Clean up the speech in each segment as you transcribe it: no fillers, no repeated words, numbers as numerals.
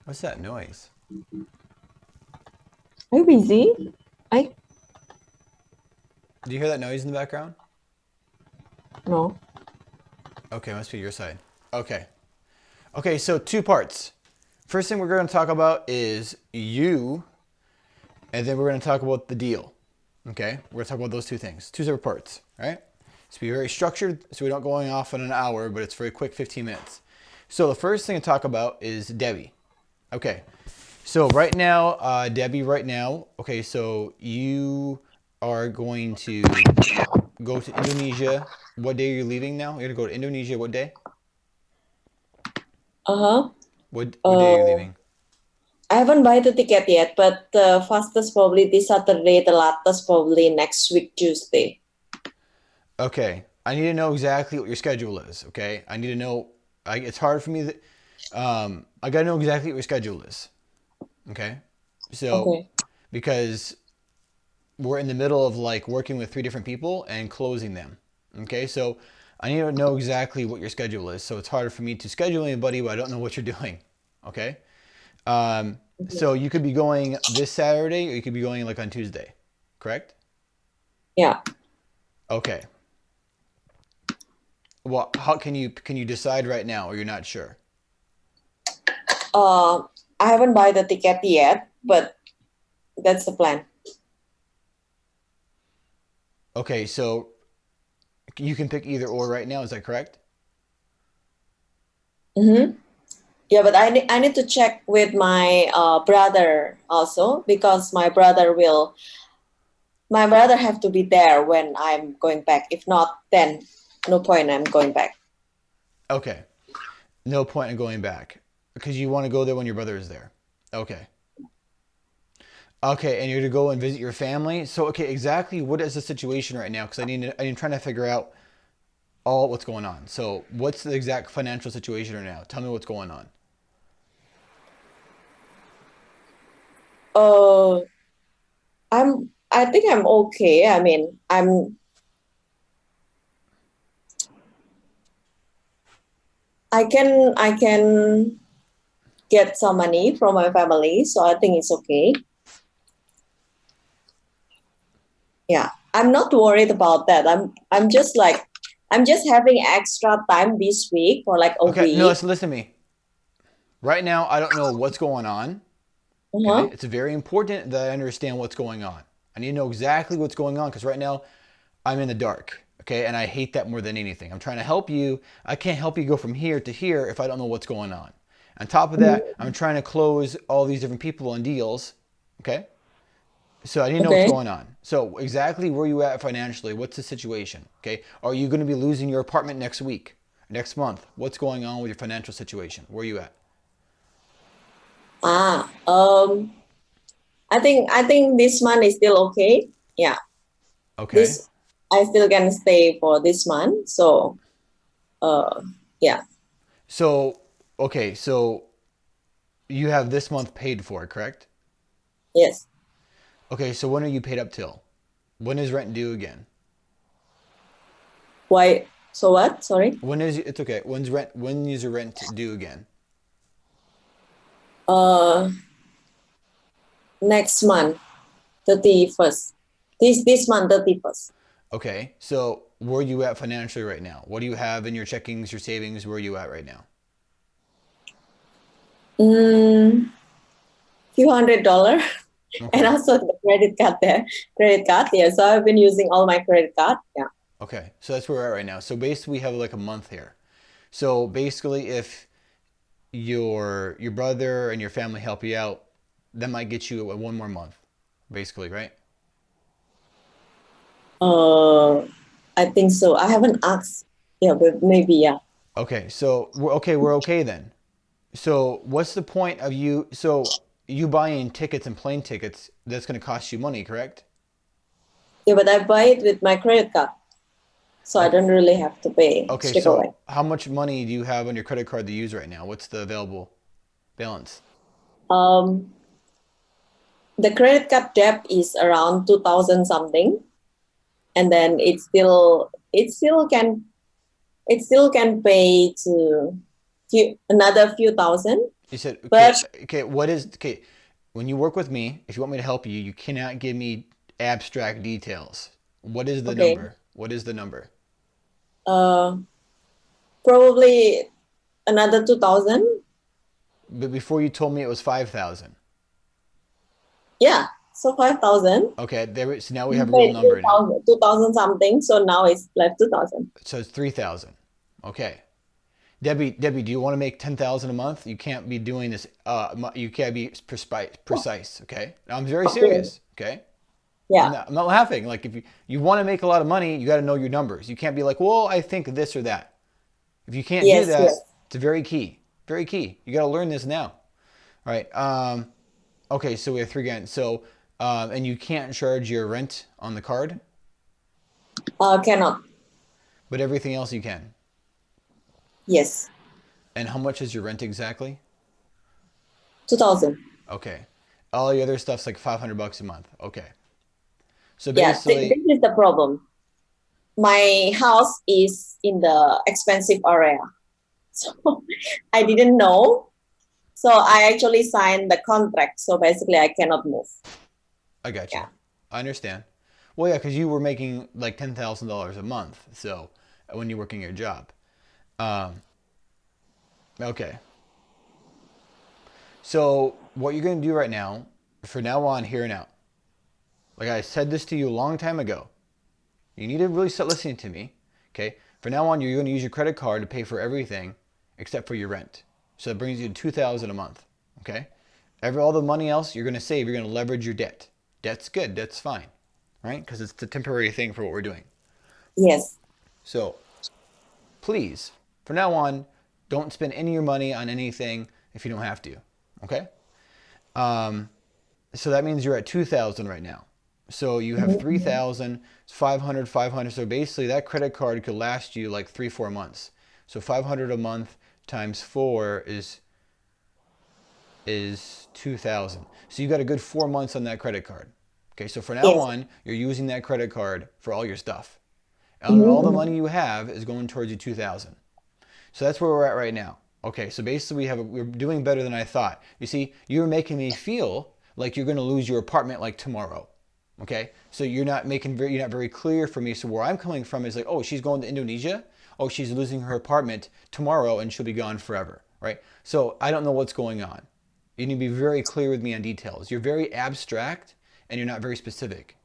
What's that noise? Are you busy? I Do you hear that noise in the background? no. Okay, must be your side. Okay. Okay, so two parts. First thing we're going to talk about is you, and then we're going to talk about the deal. Okay? We're going to talk about those two things. Two separate parts, all right? So be very structured so we don't going off in an hour, but it's very quick 15 minutes. So the first thing to talk about is Debbie. Okay. So right now, Debbie, right now, okay, so you are going to go to Indonesia. What day are you leaving now? You're going to go to Indonesia what day? Uh-huh. What day are you Uh, leaving? I haven't buy the ticket yet, but the fastest probably this Saturday, the latest probably next week Tuesday. Okay. I need to know exactly what your schedule is, okay? I need to know it's hard for me that I got to know exactly what your schedule is, okay? So Okay. because we're in the middle of like working with three different people and closing them. Okay, so I need to know exactly what your schedule is. So it's harder for me to schedule anybody, but I don't know what you're doing. Okay, so you could be going this Saturday, or you could be going like on Tuesday, correct? Yeah. Okay. Well, how can you decide right now, or you're not sure? Uh, I haven't buy the ticket yet, but that's the plan. Okay, so you can pick either or right now. Is that correct? Mm-hmm. Yeah, but I need to check with my brother also because my brother have to be there when I'm going back. If not, then no point I'm going back. Okay. No point in going back because you want to go there when your brother is there. Okay. Okay, and you're to go and visit your family. So, okay, exactly what is the situation right now? Because I'm trying to figure out all what's going on. So, what's the exact financial situation right now? Tell me what's going on. Uh, I think I'm okay. I mean, I can get some money from my family, so I think it's okay. Yeah, I'm not worried about that. I'm just having extra time this week for like a Okay, no, week. listen to me. Right now, I don't know what's going on. Okay, Uh-huh. it's very important that I understand what's going on. I need to know exactly what's going on because right now I'm in the dark. Okay, and I hate that more than anything. I'm trying to help you. I can't help you go from here to here if I don't know what's going on. On top of that, Mhm. I'm trying to close all these different people on deals. Okay, so I need to know what's Okay. going on. So exactly where you at financially? What's the situation? Okay, are you going to be losing your apartment next week, next month? What's going on with your financial situation? Where are you at? Ah, I think this month is still okay. Yeah, Okay, this I still can stay for this month. So, uh, yeah, so so you have this month paid for, correct? yes. Okay, so when are you paid up till? When is rent due again? Why? So what? Sorry. When is it's okay? When's rent? When is your rent due again? Uh, Next month, 31st. This month, 31st. Okay, so where are you at financially right now? What do you have in your checkings, your savings? Where are you at right now? Mm, few $100. And Okay, also the credit card there. Credit card, yeah. So I've been using all my credit card. Yeah. okay, so that's where we're at right now. So basically, we have like a month here. So basically, if your brother and your family help you out, that might get you one more month, basically, right? Uh, I think so. I haven't asked. Yeah, but maybe yeah. Okay, so we're okay then. So what's the point of you? So you buying tickets and plane tickets, that's going to cost you money, correct? Yeah, but I buy it with my credit card, so I Okay. don't really have to pay Okay, straight so away. how much money do you have on your credit card to use right now? What's the available balance? Um, the credit card debt is around 2,000 something, and then it still can pay to another few thousand. You said, okay, But okay, what is, okay, when you work with me, if you want me to help you, you cannot give me abstract details. What is the okay, number? What is the number? uh, probably another 2,000. But before you told me it was 5,000. Yeah, so 5,000. Okay, so now we have a real Wait, number now. 2,000 something. So now it's left 2,000. So it's 3,000. Okay. Debbie, do you want to make 10,000 a month? You can't be doing this. You can't be precise. Okay. Now, I'm very Okay. serious. Okay. Yeah. I'm not laughing. Like if you want to make a lot of money, you got to know your numbers. You can't be like, well, I think this or that. If you can't do Yes, yes. that, it's very key. Very key. You got to learn this now. All right. Okay. So we have 3 grand. So, and you can't charge your rent on the card, Cannot. but everything else you can. Yes. And how much is your rent exactly? 2,000. Okay. All the other stuff's like 500 bucks a month. Okay. So Yeah, basically, this is the problem. My house is in the expensive area. So I didn't know. So I actually signed the contract. So basically, I cannot move. I got you. Yeah. I understand. Well, yeah, because you were making like $10,000 a month. So when you're working your job. Um, okay. So what you're going to do right now, for now on, here and out, like I said this to you a long time ago, you need to really start listening to me. Okay. For now on, you're going to use your credit card to pay for everything except for your rent. So it brings you to 2,000 a month. Okay. All the money else you're going to save, you're going to leverage your debt. Debt's good. Debt's fine. Right? Because it's the temporary thing for what we're doing. Yes. So please, from now on, don't spend any of your money on anything if you don't have to. Okay? Um, so that means you're at 2,000 right now. So you have Mhm. 3,000, 500, 500. So basically, that credit card could last you like 3, 4 months. So 500 a month times 4 is 2,000. So you got a good 4 months on that credit card. Okay, so from now Yes. on, you're using that credit card for all your stuff. And all the money Mhm. you have is going towards your 2,000. So that's where we're at right now. Okay, so basically we're doing better than I thought. You see, you're making me feel like you're going to lose your apartment like tomorrow. Okay, so you're not very clear for me. So where I'm coming from is like, oh, she's going to Indonesia. Oh, she's losing her apartment tomorrow and she'll be gone forever. Right. So I don't know what's going on. You need to be very clear with me on details. You're very abstract and you're not very specific.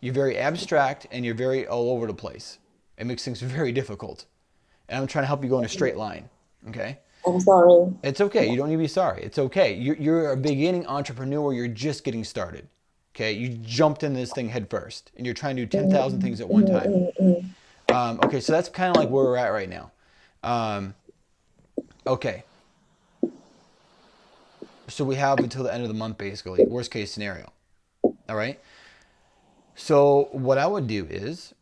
You're very abstract and you're very all over the place. It makes things very difficult. And I'm trying to help you go in a straight line. Okay? I'm sorry. It's okay. You don't need to be sorry. It's okay. You're a beginning entrepreneur. You're just getting started. Okay? You jumped in this thing head first and you're trying to do 10,000 Mhm. things at one Mhm. time. Mhm. Mhm. Okay, so that's kind of like where we're at right now. Um, okay, so we have until the end of the month, basically, worst case scenario. All right. So what I would do is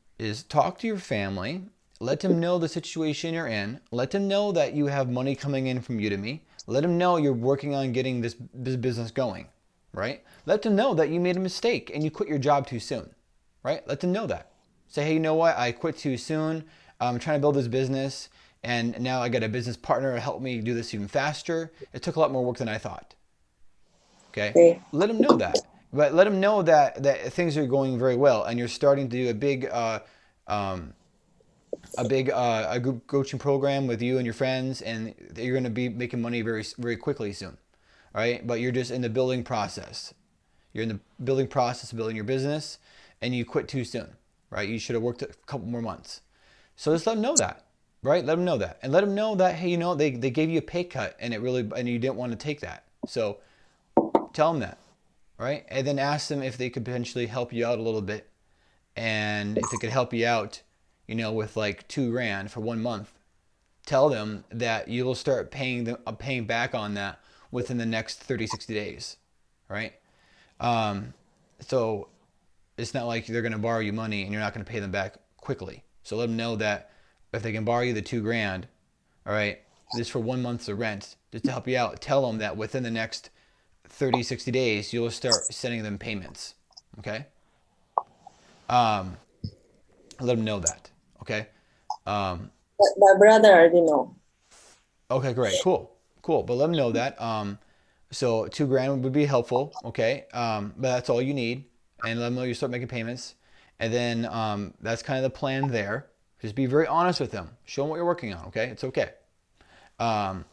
talk to your family, let them know the situation you're in, let them know that you have money coming in from Udemy, let them know you're working on getting this business going, right? Let them know that you made a mistake and you quit your job too soon, right? Let them know that. Say, hey, you know what? I quit too soon. I'm trying to build this business, and now I got a business partner to help me do this even faster. It took a lot more work than I thought. Okay, Okay. let them know that. But let them know that things are going very well, and you're starting to do um, a group coaching program with you and your friends, and you're going to be making money very quickly soon. All right, but you're just in the building process. You're in the building process of building your business, and you quit too soon. Right, you should have worked a couple more months. So just let them know that. Right, let them know that, and let them know that hey, they gave you a pay cut, and you didn't want to take that. So tell them that, right? And then ask them if they could potentially help you out a little bit. And if they could help you out, with like 2 grand for 1 month, tell them that you will start paying back on that within the next 30, 60 days, right? Um, so it's not like they're going to borrow you money and you're not going to pay them back quickly. So let them know that if they can borrow you the 2 grand, all right, this for 1 month's of rent, just to help you out, tell them that within the next 30, 60 days, you'll start sending them payments. Okay? Um, let them know that. Okay? Um, But my brother already know. okay, great. Cool. Cool. But let them know that. So 2 grand would be helpful. Okay. But that's all you need. And let them know you start making payments. And then that's kind of the plan there. Just be very honest with them. Show them what you're working on. Okay. It's okay. Um,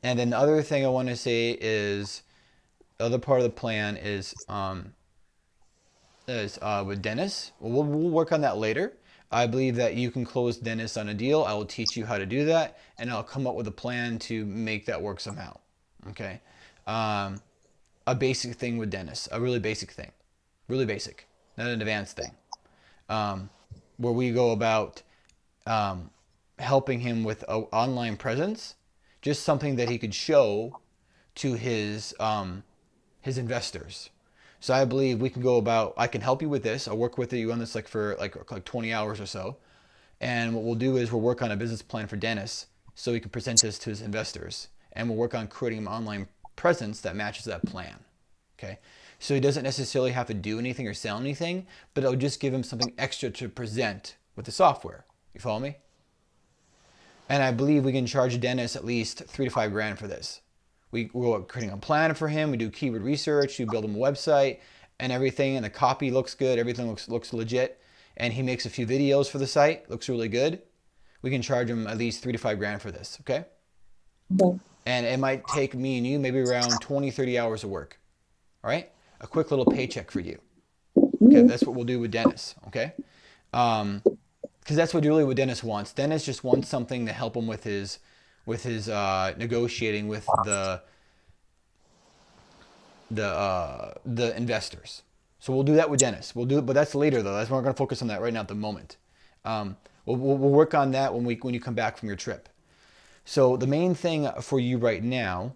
and then the other thing I want to say is the other part of the plan is with Dennis. We'll work on that later. I believe that you can close Dennis on a deal. I will teach you how to do that, and I'll come up with a plan to make that work somehow. Okay. Um, a basic thing with Dennis, a really basic thing, really basic, not an advanced thing, where we go about um, helping him with an online presence, just something that he could show to his investors. So I believe we can go about. I can help you with this. I'll work with you on this like for like 20 hours or so. And what we'll do is we'll work on a business plan for Dennis so he can present this to his investors. And we'll work on creating an online presence that matches that plan. Okay. So he doesn't necessarily have to do anything or sell anything, but it'll just give him something extra to present with the software. You follow me? And I believe we can charge Dennis at least 3 to 5 grand for this. We're creating a plan for him. We do keyword research. We build him a website and everything. And the copy looks good. Everything looks legit. And he makes a few videos for the site. Looks really good. We can charge him at least 3 to 5 grand for this. Okay. Okay. And it might take me and you maybe around 20, 30 hours of work. All right. A quick little paycheck for you. Okay. That's what we'll do with Dennis. Okay. Because that's what really what Dennis wants. Dennis just wants something to help him with his negotiating with the investors. So we'll do that with Dennis. We'll do it, but that's later though. That's we're not going to focus on that right now at the moment. We'll work on that when you come back from your trip. So the main thing for you right now,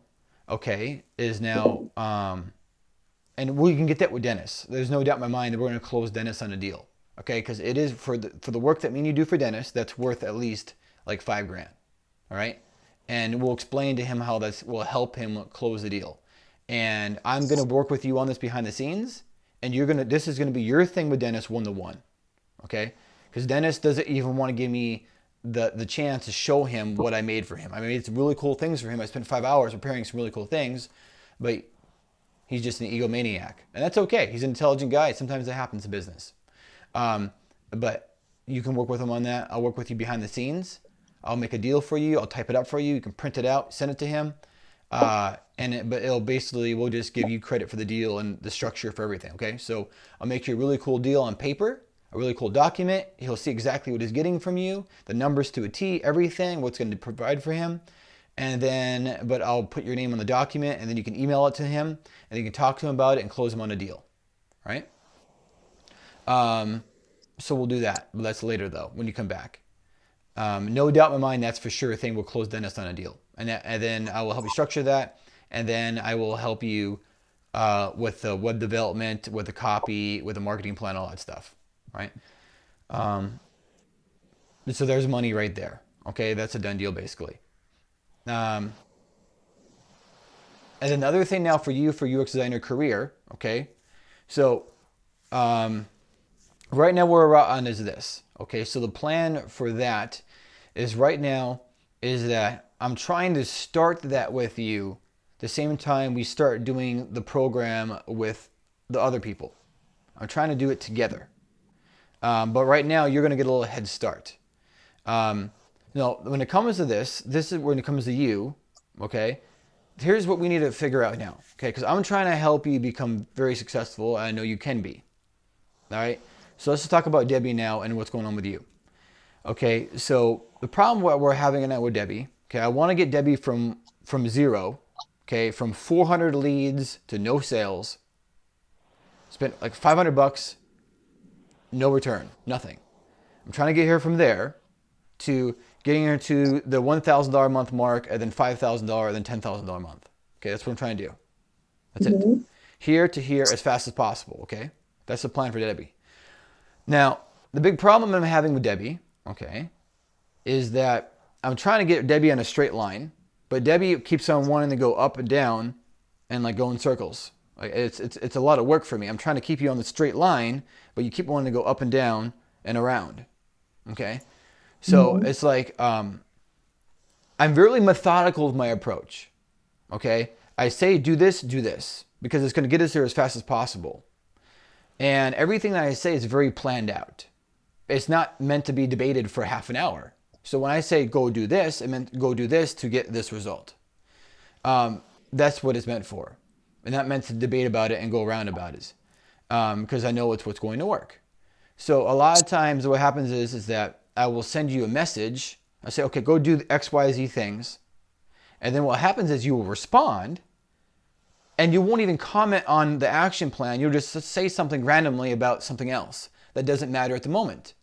okay, is now, and we can get that with Dennis. There's no doubt in my mind that we're going to close Dennis on a deal, okay? Because it is for the work that me and you do for Dennis, that's worth at least like 5 grand, all right? And we'll explain to him how that will help him close the deal. And I'm going to work with you on this behind the scenes, and this is going to be your thing with Dennis one-to-one, okay? Because Dennis doesn't even want to give me the chance to show him what I made for him. I made some really cool things for him. I spent 5 hours preparing some really cool things, but he's just an egomaniac. And that's okay. He's an intelligent guy. Sometimes that happens in business. But you can work with him on that. I'll work with you behind the scenes. I'll make a deal for you. I'll type it up for you. You can print it out, send it to him. But we'll just give you credit for the deal and the structure for everything. Okay. So I'll make you a really cool deal on paper, a really cool document. He'll see exactly what he's getting from you, the numbers to a T, everything, what's going to provide for him. But I'll put your name on the document and then you can email it to him and you can talk to him about it and close him on a deal. Right. So we'll do that. But that's later though, when you come back. No doubt in my mind, that's for sure a thing. We'll close Dennis on a deal. And then I will help you structure that. And then I will help you with the web development, with the copy, with the marketing plan, all that stuff. Right? So there's money right there. Okay, that's a done deal basically. And then the other thing now for UX designer career, okay? So right now where we're on is this. Okay, so the plan for that is right now is that I'm trying to start that with you the same time we start doing the program with the other people. I'm trying to do it together. But right now you're going to get a little head start. When it comes to this is when it comes to you, okay? Here's what we need to figure out now, okay? Because I'm trying to help you become very successful, and I know you can be. All right? So let's just talk about Debbie now and what's going on with you. Okay, so the problem what we're having now with Debbie, okay, I want to get Debbie from zero, okay, from 400 leads to no sales, spent like $500, no return, nothing. I'm trying to get her from there to getting her to the $1,000 a month mark, and then $5,000, then $10,000 a month. Okay, that's what I'm trying to do. That's it. Here to here as fast as possible, okay? That's the plan for Debbie. Now, the big problem I'm having with Debbie, okay, is that I'm trying to get Debbie on a straight line, but Debbie keeps on wanting to go up and down and like go in circles. Like it's a lot of work for me. I'm trying to keep you on the straight line, but you keep wanting to go up and down and around. Okay? So it's like I'm very methodical with my approach. Okay? I say do this, because it's going to get us there as fast as possible. And everything that I say is very planned out. It's not meant to be debated for half an hour. So when I say go do this, it meant go do this to get this result. That's what it's meant for. And not meant to debate about it and go around about it. Because I know it's what's going to work. So a lot of times what happens is that I will send you a message. I say, okay, go do X, Y, Z things. And then what happens is you will respond, and you won't even comment on the action plan. You'll just say something randomly about something else that doesn't matter at the moment.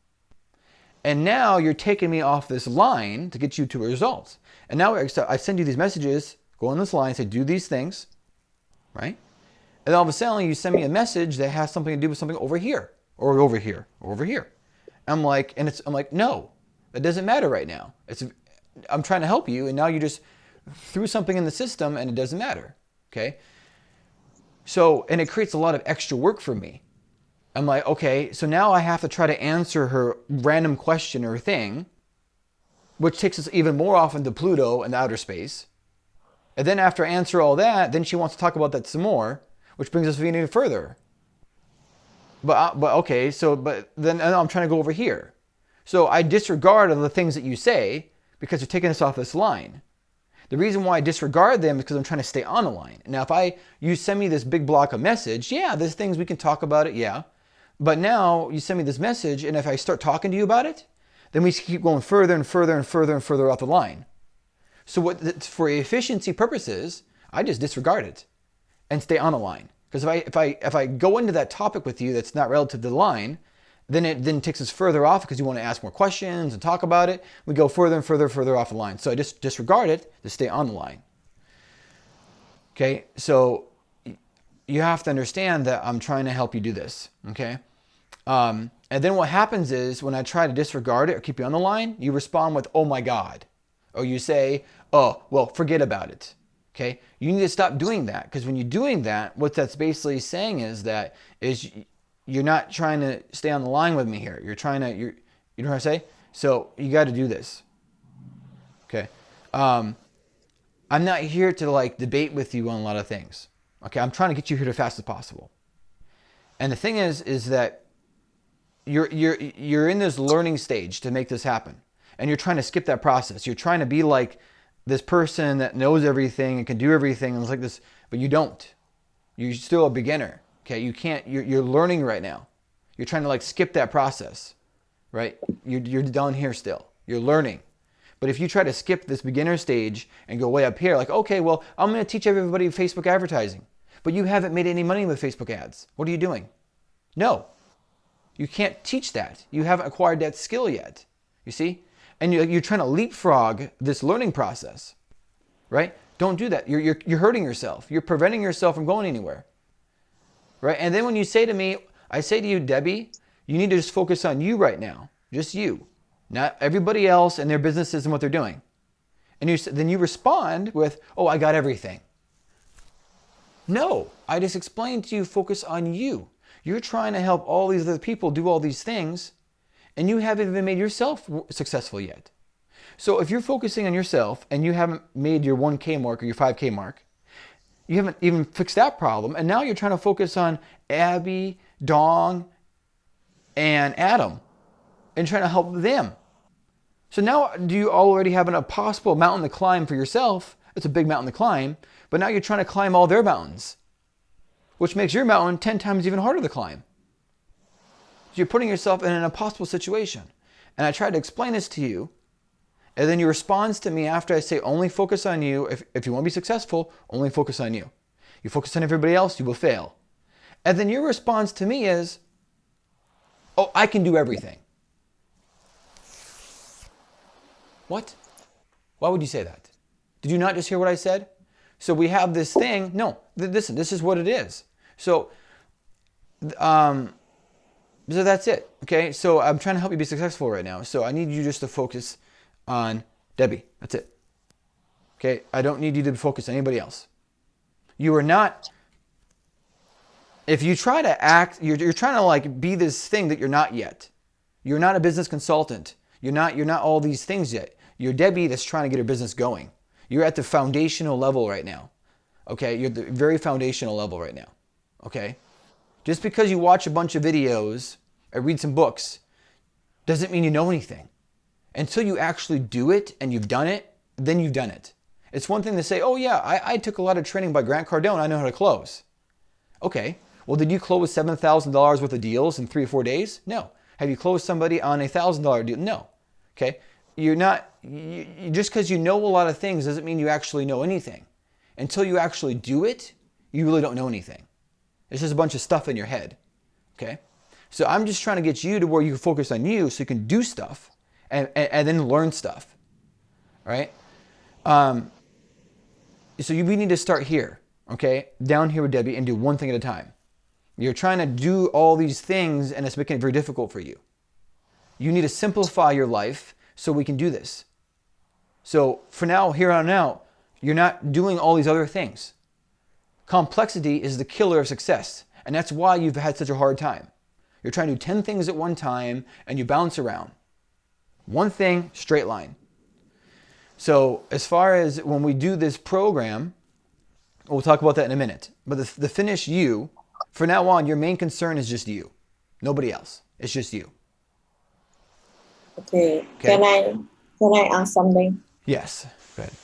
And now you're taking me off this line to get you to a result. And now I send you these messages, go on this line, say do these things, right? And all of a sudden you send me a message that has something to do with something over here, or over here, or over here. I'm like, no, that doesn't matter right now. I'm trying to help you, and now you just threw something in the system and it doesn't matter. Okay? So, and it creates a lot of extra work for me. I'm like, okay, so now I have to try to answer her random question or thing, which takes us even more off into Pluto and outer space. And then after I answer all that, then she wants to talk about that some more, which brings us even further. But then I'm trying to go over here. So I disregard the things that you say because you're taking us off this line. The reason why I disregard them is because I'm trying to stay on the line. Now, if you send me this big block of message, yeah, there's things we can talk about it, yeah. But now you send me this message, and if I start talking to you about it, then we keep going further and further and further and further off the line. So for efficiency purposes, I just disregard it and stay on the line. Because if I go into that topic with you that's not relative to the line, then it takes us further off because you want to ask more questions and talk about it. We go further and further and further off the line. So I just disregard it to stay on the line. Okay, so you have to understand that I'm trying to help you do this. Okay, and then what happens is when I try to disregard it or keep you on the line, you respond with, "Oh my God," or you say, "Oh, well, forget about it." Okay, you need to stop doing that, because when you're doing that, what that's basically saying is you're not trying to stay on the line with me here. You know what I say? So you got to do this. Okay. I'm not here to debate with you on a lot of things. Okay. I'm trying to get you here as fast as possible. And the thing is that you're in this learning stage to make this happen. And you're trying to skip that process. You're trying to be like this person that knows everything and can do everything and it's like this, but you don't. You're still a beginner. Okay, you're learning right now. You're trying to skip that process, right? You're down here still. You're learning. But if you try to skip this beginner stage and go way up here, okay, well, I'm going to teach everybody Facebook advertising, but you haven't made any money with Facebook ads. What are you doing? No, you can't teach that. You haven't acquired that skill yet, you see? And you're trying to leapfrog this learning process, right? Don't do that. You're hurting yourself. You're preventing yourself from going anywhere. Right? And then when you say to me, I say to you, Debbie, you need to just focus on you right now. Just you. Not everybody else and their businesses and what they're doing. And then you respond with, oh, I got everything. No, I just explained to you, focus on you. You're trying to help all these other people do all these things, and you haven't even made yourself successful yet. So if you're focusing on yourself and you haven't made your 1K mark or your 5K mark, you haven't even fixed that problem, and now you're trying to focus on Abby, Dong, and Adam, and trying to help them. So now do you already have a possible mountain to climb for yourself? It's a big mountain to climb, but now you're trying to climb all their mountains, which makes your mountain 10 times even harder to climb. So you're putting yourself in an impossible situation. And I tried to explain this to you, and then your response to me after I say only focus on you, if you want to be successful, only focus on you. You focus on everybody else, you will fail. And then your response to me is, oh, I can do everything. What? Why would you say that? Did you not just hear what I said? So we have this thing. No, listen, this is what it is. So that's it. Okay, so I'm trying to help you be successful right now. So I need you just to focus on Debbie. That's it. Okay, I don't need you to focus on anybody else. You are not. If you try to act, you're trying to be this thing that you're not yet. You're not a business consultant. You're not all these things yet. You're Debbie that's trying to get her business going. You're at the foundational level right now. Okay, you're at the very foundational level right now. Okay, just because you watch a bunch of videos or read some books doesn't mean you know anything. Until you actually do it and you've done it, then you've done it. It's one thing to say, oh yeah, I took a lot of training by Grant Cardone, I know how to close. Okay, well, did you close $7,000 worth of deals in 3 or 4 days? No. Have you closed somebody on a $1,000 deal? No. Okay, just because you know a lot of things doesn't mean you actually know anything. Until you actually do it, you really don't know anything. It's just a bunch of stuff in your head. Okay, so I'm just trying to get you to where you can focus on you so you can do stuff and then learn stuff. All right. So we need to start here, okay, down here with Debbie, and do one thing at a time. You're trying to do all these things and it's making it very difficult for you. You need to simplify your life so we can do this. So for now, here on out, you're not doing all these other things. Complexity is the killer of success, and that's why you've had such a hard time. You're trying to do 10 things at one time and you bounce around. One thing, straight line. So as far as when we do this program, we'll talk about that in a minute. But the finish you, for now on, your main concern is just you. Nobody else. It's just you. Okay. Can I ask something? Yes. Go ahead.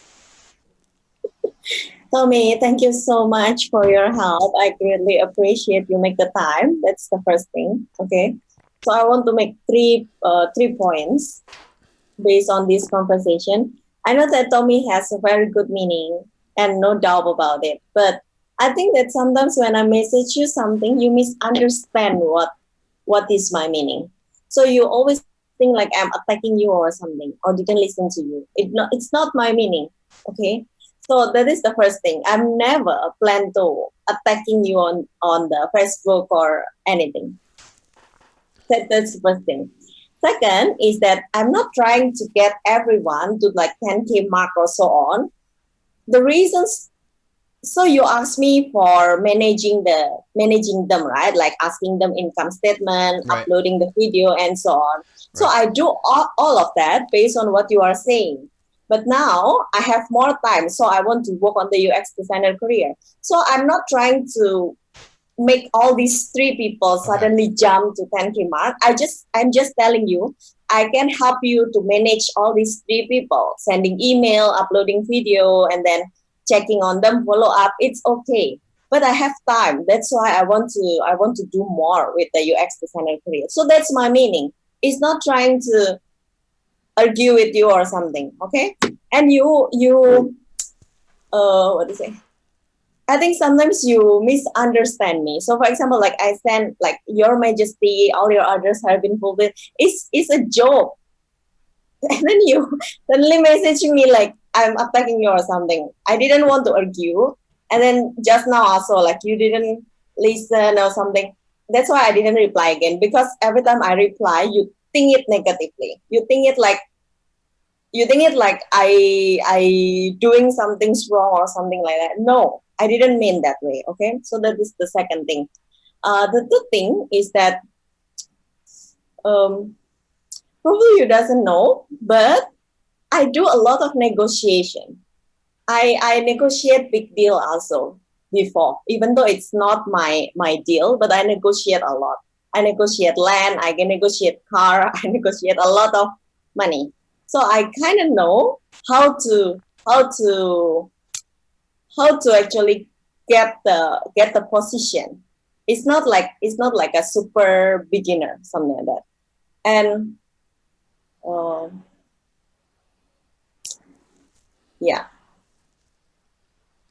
Tommy, thank you so much for your help. I greatly appreciate you make the time. That's the first thing. Okay. So I want to make three points based on this conversation. I know that Tommy has a very good meaning and no doubt about it. But I think that sometimes when I message you something, you misunderstand what is my meaning. So you always think like I'm attacking you or something, or didn't listen to you. It's not my meaning. Okay. So that is the first thing. I'm never plan to attacking you on the Facebook or anything. That's the first thing. Second is that I'm not trying to get everyone to like 10K mark or so on. The reasons, so you asked me for managing them, right? Like asking them income statement, Right. uploading the video and so on. So Right. I do all of that based on what you are saying. But now I have more time, so I want to work on the UX designer career. So I'm not trying to make all these 3 people suddenly jump to 10K mark. I'm just telling you, I can help you to manage all these 3 people, sending email, uploading video, and then checking on them, follow up. It's okay. But I have time. That's why I want to do more with the UX designer career. So that's my meaning. It's not trying to argue with you or something. Okay. And you what do you say? I think sometimes you misunderstand me. So for example, like I send like Your Majesty, all your orders have been fulfilled. It's a joke. And then you suddenly message me like I'm attacking you or something. I didn't want to argue. And then just now also like you didn't listen or something. That's why I didn't reply again, because every time I reply, you think it negatively. You think it like I doing something wrong or something like that. No, I didn't mean that way. Okay, so that is the second thing. The third thing is that probably you doesn't know, but I do a lot of negotiation. I negotiate big deal also before, even though it's not my deal, but I negotiate a lot. I negotiate land, I can negotiate car, I negotiate a lot of money. So I kind of know how to actually get the position. It's not like a super beginner, something like that. And yeah.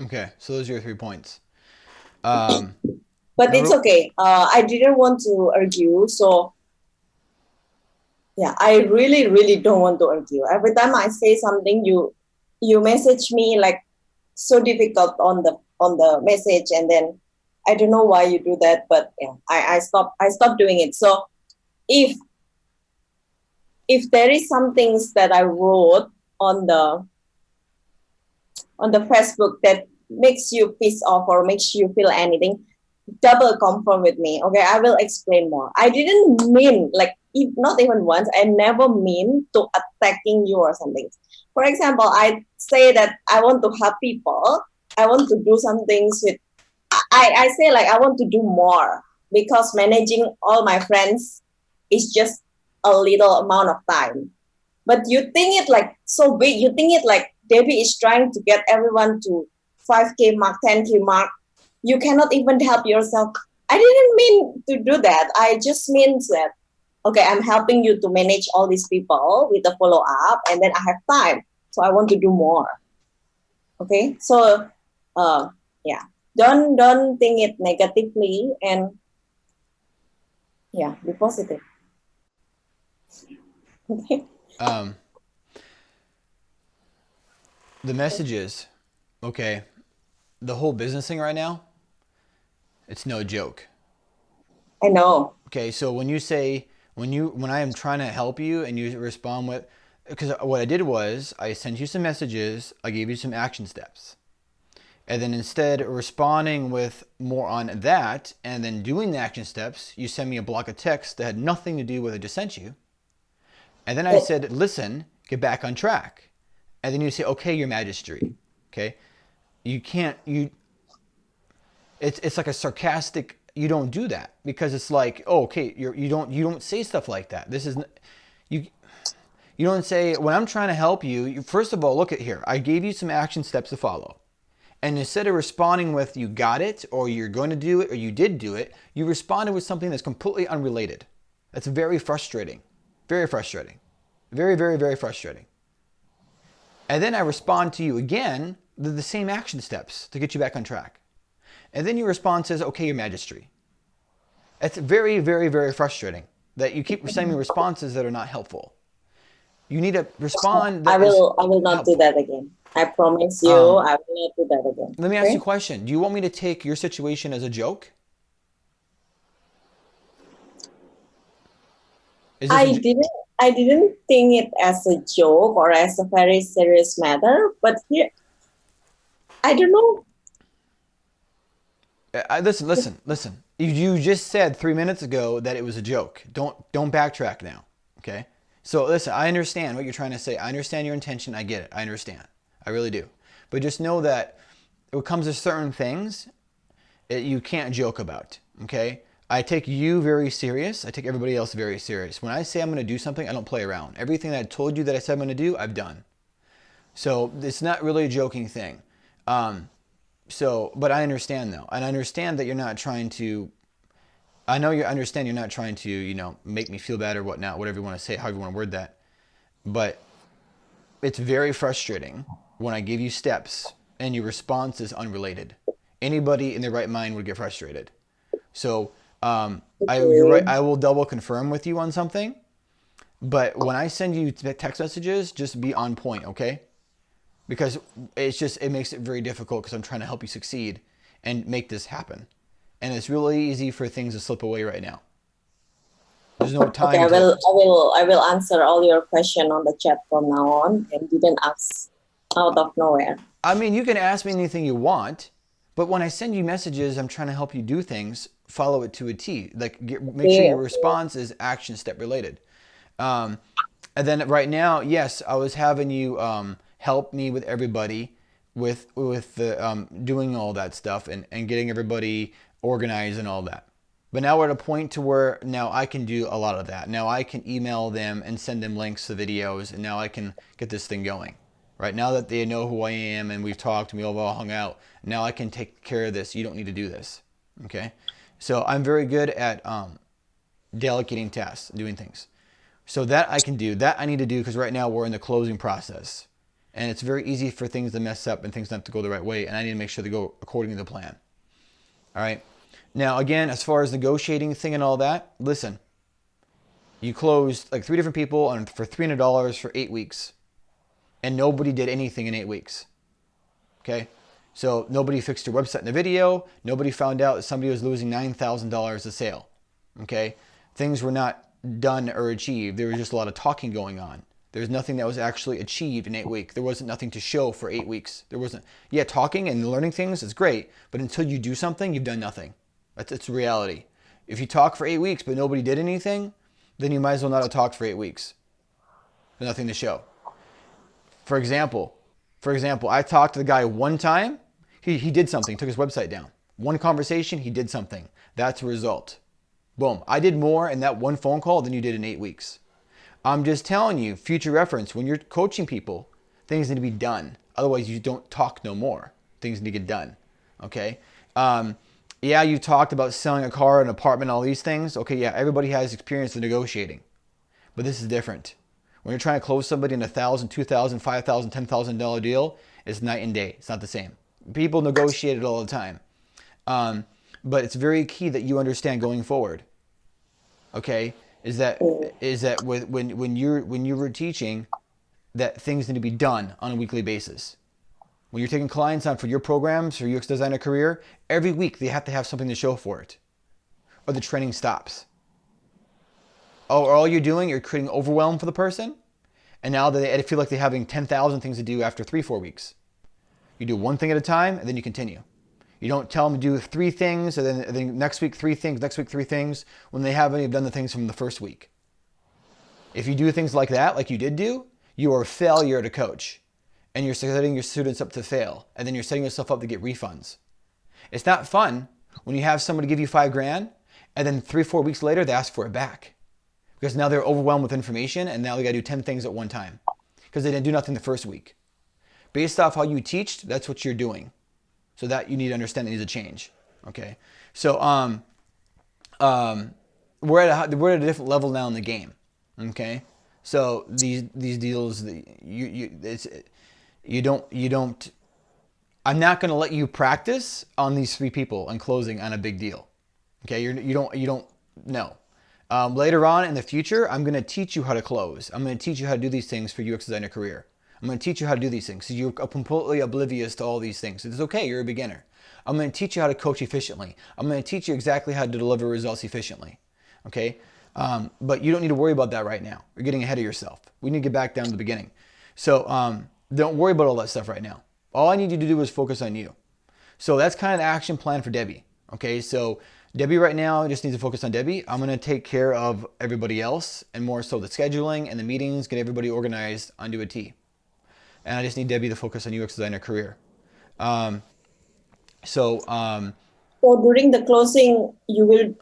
Okay, so those are your 3 points. But it's okay. I didn't want to argue, so yeah, I really, really don't want to argue. Every time I say something, you message me like so difficult on the message, and then I don't know why you do that, but yeah, I stopped doing it. So if there is some things that I wrote on the Facebook that makes you pissed off or makes you feel anything, double confirm with me. Okay, I will explain more. I didn't mean like, not even once, I never mean to attacking you or something. For example, I say that I want to help people, I want to do some things with. I say like I want to do more because managing all my friends is just a little amount of time. But you think it like so big. You think it like Debbie is trying to get everyone to 5K mark, 10K mark. You cannot even help yourself. I didn't mean to do that. I just means that okay, I'm helping you to manage all these people with the follow up, and then I have time, so I want to do more. Okay, so uh, yeah, don't think it negatively, and yeah, be positive. Okay. Um, the message is, okay, the whole business thing right now, it's no joke. I know. Okay, so when you say when I am trying to help you and you respond with, because what I did was I sent you some messages, I gave you some action steps, and then instead of responding with more on that and then doing the action steps, you send me a block of text that had nothing to do with what I just sent you, and then I But said, listen, get back on track, and then you say, okay, Your Majesty, okay, you can't you it's like a sarcastic, you don't do that because it's like, oh, okay, you don't say stuff like that. This is you you don't say, when I'm trying to help you, first of all, look at here, I gave you some action steps to follow, and instead of responding with you got it or you're going to do it or you did do it, you responded with something that's completely unrelated. That's very frustrating. Very frustrating. Very, very, very frustrating. And then I respond to you again with the same action steps to get you back on track. And then your response says, okay, Your Majesty. It's very, very, very frustrating that you keep sending me responses that are not helpful. You need to respond I that is will not do helpful. that again. I promise you, Um, I will not do that again. Let me ask you a Okay. question. Do you want me to take your situation as a joke? Is this a, I didn't I didn't think it as a joke or as a very serious matter, but here I don't know. listen. You just said 3 minutes ago that it was a joke. Don't backtrack now. Okay. So listen, I understand what you're trying to say. I understand your intention. I get it. I understand. I really do. But just know that when it comes to certain things, you can't joke about. Okay. I take you very serious. I take everybody else very serious. When I say I'm going to do something, I don't play around. Everything that I told you that I said I'm going to do, I've done. So it's not really a joking thing. Um, but I understand though, and I understand that you're not trying to. I know you understand you're not trying to, make me feel bad or whatnot, whatever you want to say, however you want to word that. But it's very frustrating when I give you steps and your response is unrelated. Anybody in their right mind would get frustrated. So you're right. Okay. I will double confirm with you on something. But when I send you text messages, just be on point, okay? Because it makes it very difficult because I'm trying to help you succeed and make this happen. And it's really easy for things to slip away right now. There's no Okay, time to. I will answer all your question on the chat from now on and didn't ask out of nowhere. I mean, you can ask me anything you want, but when I send you messages, I'm trying to help you do things. Follow it to a T. Like, make sure Okay, your response is action step related. Um, and then right now, yes, I was having you help me with everybody with the doing all that stuff and getting everybody organized and all that. But now we're at a point to where now I can do a lot of that. Now I can email them and send them links to videos, and now I can get this thing going. Right now that they know who I am and we've talked and we all hung out, now I can take care of this. You don't need to do this. Okay? So I'm very good at delegating tasks, doing things. So that I can do. That I need to do because right now we're in the closing process. And it's very easy for things to mess up and things not to go the right way. And I need to make sure they go according to the plan. All right? Now, again, as far as negotiating thing and all that, listen, you closed like 3 different people for $300 for 8 weeks. And nobody did anything in 8 weeks. Okay? So nobody fixed your website in the video. Nobody found out that somebody was losing $9,000 a sale. Okay? Things were not done or achieved. There was just a lot of talking going on. There's nothing that was actually achieved in 8 weeks. There wasn't nothing to show for 8 weeks. There wasn't. Yeah, talking and learning things is great, but until you do something, you've done nothing. It's reality. If you talk for 8 weeks but nobody did anything, then you might as well not have talked for 8 weeks. There's nothing to show. For example, I talked to the guy one time. He did something, took his website down. One conversation, he did something. That's a result. Boom. I did more in that one phone call than you did in 8 weeks. I'm just telling you, future reference, when you're coaching people, things need to be done. Otherwise, you don't talk no more. Things need to get done. Okay? Yeah, you talked about selling a car, an apartment, all these things. Okay, yeah, everybody has experience in negotiating. But this is different. When you're trying to close somebody in $1,000, $2,000, $5,000, $10,000 deal, it's night and day. It's not the same. People negotiate it all the time. But it's very key that you understand going forward. Okay, is that when you were teaching, that things need to be done on a weekly basis. When you're taking clients on for your programs or UX Designer Career, every week they have to have something to show for it, or the training stops. Or all you're doing, you're creating overwhelm for the person, and now they feel like they're having 10,000 things to do after 3-4 weeks. You do one thing at a time, and then you continue. You don't tell them to do 3 things, and then next week 3 things, next week 3 things, when they haven't even done the things from the first week. If you do things like that, like you did do, you are a failure to coach. And you're setting your students up to fail. And then you're setting yourself up to get refunds. It's not fun when you have somebody give you $5,000, and then 3-4 weeks later, they ask for it back. Because now they're overwhelmed with information, and now they got to do 10 things at one time. Because they didn't do nothing the first week. Based off how you teached, that's what you're doing. So that you need to understand that needs a change. Okay? So we're at a different level now in the game. Okay? So these deals, you don't. I'm not going to let you practice on these 3 people and closing on a big deal. Okay? You don't know. Later on in the future, I'm going to teach you how to close. I'm going to teach you how to do these things for UX Designer Career. I'm going to teach you how to do these things. So you're completely oblivious to all these things. It's okay. You're a beginner. I'm going to teach you how to coach efficiently. I'm going to teach you exactly how to deliver results efficiently. Okay? But you don't need to worry about that right now. You're getting ahead of yourself. We need to get back down to the beginning. So don't worry about all that stuff right now. All I need you to do is focus on you. So that's kind of the action plan for Debbie. Okay? So Debbie right now just needs to focus on Debbie. I'm going to take care of everybody else, and more so the scheduling and the meetings, get everybody organized onto a T. And I just need Debbie to focus on UX Designer Career. So during the closing, you will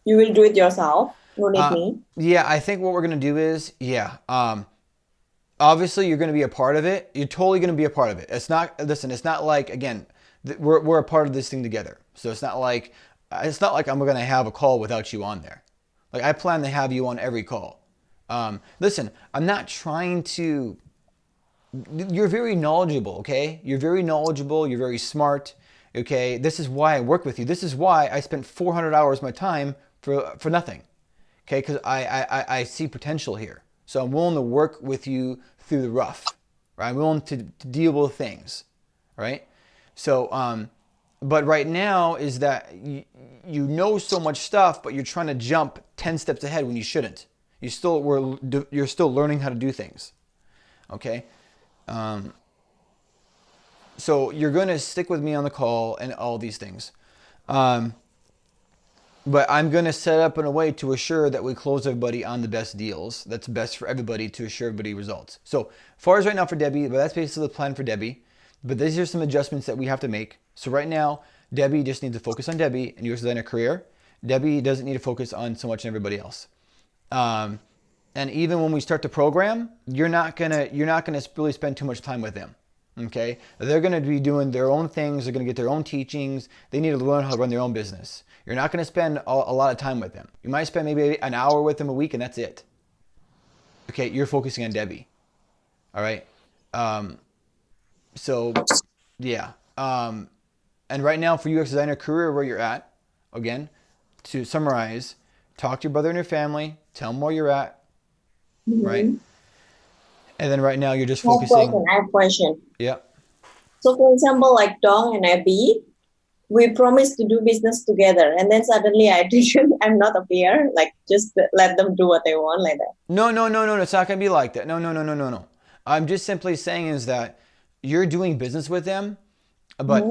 do it yourself. No need me. Yeah, I think what we're going to do is, obviously you're going to be a part of it. You're totally going to be a part of it. It's not like, again, we're a part of this thing together. So it's not like I'm going to have a call without you on there. Like, I plan to have you on every call. Listen, I'm not trying to. You're very knowledgeable, okay? You're very knowledgeable. You're very smart, okay? This is why I work with you. This is why I spent 400 hours of my time for nothing, okay? Because I see potential here. So I'm willing to work with you through the rough, right? I'm willing to deal with things, right? So, but right now is that you know so much stuff, but you're trying to jump 10 steps ahead when you shouldn't. You're still learning how to do things, okay? So you're going to stick with me on the call and all these things. But I'm going to set up in a way to assure that we close everybody on the best deals. That's best for everybody to assure everybody results. So as far as right now for Debbie, but that's basically the plan for Debbie. But these are some adjustments that we have to make. So right now, Debbie just needs to focus on Debbie and UX Designer Career. Debbie doesn't need to focus on so much on everybody else. And even when we start the program, you're not gonna really spend too much time with them. Okay? They're gonna be doing their own things. They're gonna get their own teachings. They need to learn how to run their own business. You're not gonna spend a lot of time with them. You might spend maybe an hour with them a week, and that's it. Okay? You're focusing on Debbie. All right? So, yeah. And right now for UX Designer Career, where you're at, again, to summarize, talk to your brother and your family, tell them where you're at, right? And then right now you're just focusing. I have a question. Yeah. So for example, like Dong and Abby, we promised to do business together, and then suddenly I'm not appear, like just let them do what they want like that. No. It's not going to be like that. No. I'm just simply saying is that you're doing business with them, but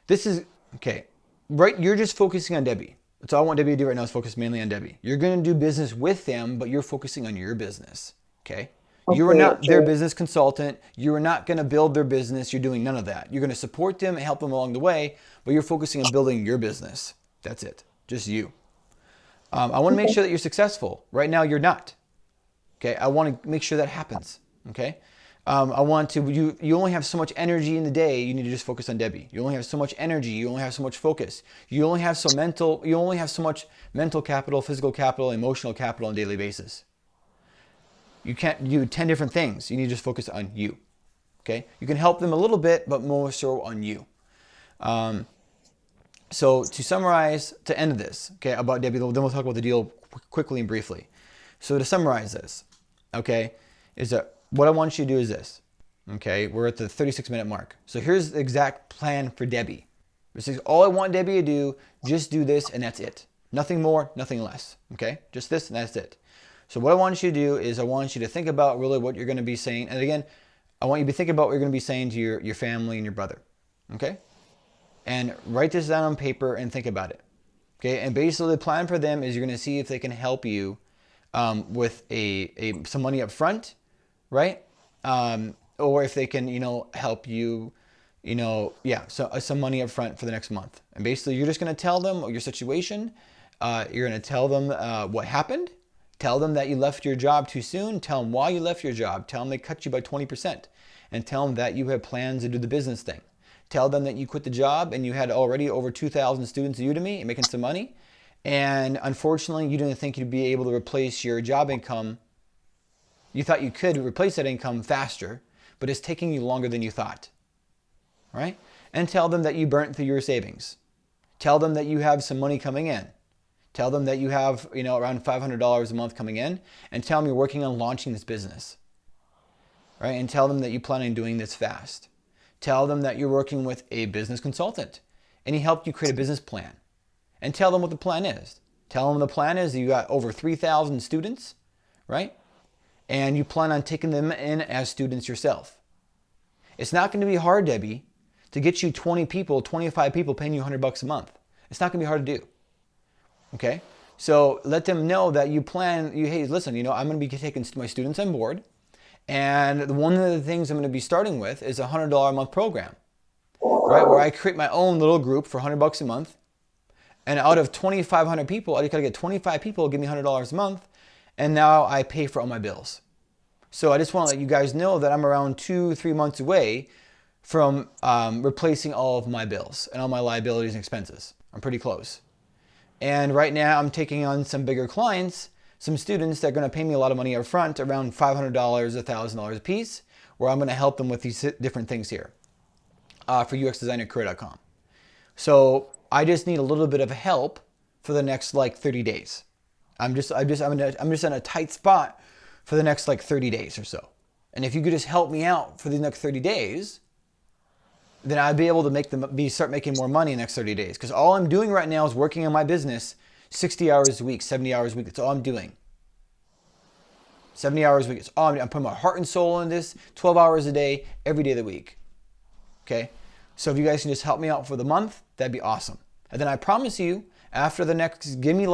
this is, okay, right? You're just focusing on Debbie. That's all I want Debbie to do right now is focus mainly on Debbie. You're going to do business with them, but you're focusing on your business, okay? You are Okay, not their okay. business consultant. You are not going to build their business. You're doing none of that. You're going to support them and help them along the way, but you're focusing on building your business. That's it. Just you. I want to make Okay. sure that you're successful. Right now, you're not. Okay. I want to make sure that happens. Okay. I want to, you only have so much energy in the day. You need to just focus on Debbie. You only have so much energy. You only have so much focus. You only have so much mental capital, physical capital, emotional capital on a daily basis. You can't do 10 different things. You need to just focus on you. Okay. You can help them a little bit, but more so on you. So to summarize, to end this, okay, about Debbie, then we'll talk about the deal quickly and briefly. So to summarize this, okay, is that what I want you to do is this, okay? We're at the 36-minute mark. So here's the exact plan for Debbie. This is all I want Debbie to do, just do this and that's it. Nothing more, nothing less, okay? Just this and that's it. So what I want you to do is I want you to think about really what you're going to be saying. And again, I want you to think about what you're going to be saying to your family and your brother, okay? And write this down on paper and think about it. Okay, and basically the plan for them is you're going to see if they can help you with some money up front, right? Or if they can, help you, so some money up front for the next month. And basically you're just going to tell them your situation. You're going to tell them what happened. Tell them that you left your job too soon. Tell them why you left your job. Tell them they cut you by 20%. And tell them that you have plans to do the business thing. Tell them that you quit the job and you had already over 2,000 students at Udemy and making some money. And unfortunately, you didn't think you'd be able to replace your job income. You thought you could replace that income faster, but it's taking you longer than you thought. Right? And tell them that you burnt through your savings. Tell them that you have some money coming in. Tell them that you have, around $500 a month coming in. And tell them you're working on launching this business. Right? And tell them that you plan on doing this fast. Tell them that you're working with a business consultant and he helped you create a business plan. And tell them what the plan is. Tell them the plan is you got over 3,000 students, right? And you plan on taking them in as students yourself. It's not going to be hard, Debbie, to get you 20 people, 25 people paying you $100 a month. It's not going to be hard to do. Okay? So let them know that hey, listen, I'm going to be taking my students on board. And one of the things I'm going to be starting with is a $100 a month program, right? Where I create my own little group for $100 a month. And out of 2,500 people, I got to get 25 people to give me $100 a month. And now I pay for all my bills. So I just want to let you guys know that I'm around 2-3 months away from replacing all of my bills and all my liabilities and expenses. I'm pretty close. And right now I'm taking on some bigger clients, some students that are going to pay me a lot of money up front, around $500, $1,000 a piece, where I'm going to help them with these different things here for UXDesignerCareer.com. So I just need a little bit of help for the next 30 days. I'm just in a tight spot for the next 30 days or so. And if you could just help me out for the next 30 days, then I'd be able to start making more money in the next 30 days. Because all I'm doing right now is working on my business 60 hours a week, 70 hours a week. That's all I'm doing. 70 hours a week. It's all I'm putting my heart and soul in this, 12 hours a day, every day of the week. Okay? So if you guys can just help me out for the month, that'd be awesome. And then I promise you, after the next, give me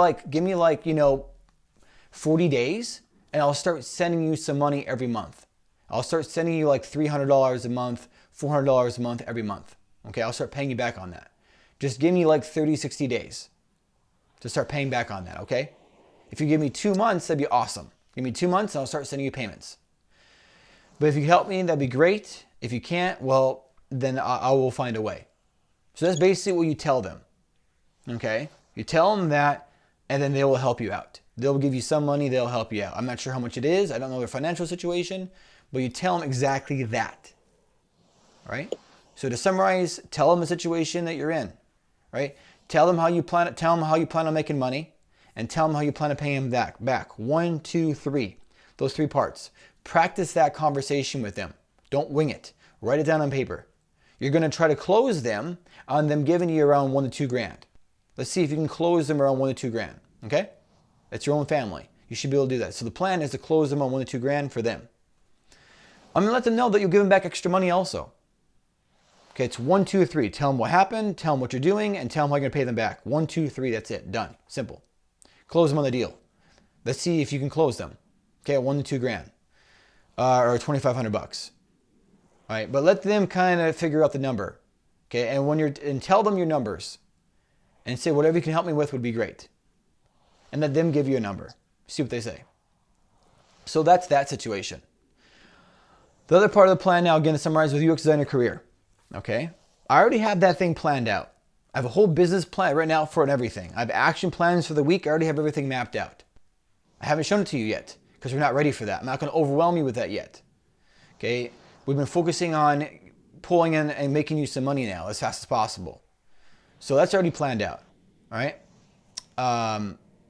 40 days, and I'll start sending you some money every month. I'll start sending you $300 a month, $400 a month every month. Okay? I'll start paying you back on that. Just give me 30, 60 days to start paying back on that, okay? If you give me 2 months, that'd be awesome. Give me 2 months and I'll start sending you payments. But if you can help me, that'd be great. If you can't, well, then I will find a way. So that's basically what you tell them, okay? You tell them that, and then they will help you out. They'll give you some money, they'll help you out. I'm not sure how much it is. I don't know their financial situation, but you tell them exactly that, all right? So to summarize, tell them the situation that you're in, right? Tell them how you plan on making money, and tell them how you plan on paying them back. 1, 2, 3. Those 3 parts. Practice that conversation with them. Don't wing it. Write it down on paper. You're going to try to close them on them giving you around $1 to $2 grand. Let's see if you can close them around $1 to $2 grand. Okay? That's your own family. You should be able to do that. So the plan is to close them on $1 to $2 grand for them. I'm going to let them know that you'll give them back extra money also. Okay, it's 1, 2, 3. Tell them what happened, tell them what you're doing, and tell them how you're going to pay them back. 1, 2, 3, that's it. Done. Simple. Close them on the deal. Let's see if you can close them. Okay, at $1 to $2 grand. or $2,500. All right, but let them kind of figure out the number. Okay, and tell them your numbers, and say whatever you can help me with would be great, and let them give you a number. See what they say. So that's that situation. The other part of the plan now, again, to summarize with UX designer career. Okay, I already have that thing planned out. I have a whole business plan right now for it and everything. I have action plans for the week. I already have everything mapped out. I haven't shown it to you yet because we're not ready for that. I'm not going to overwhelm you with that yet. Okay, we've been focusing on pulling in and making you some money now as fast as possible. So that's already planned out. All right.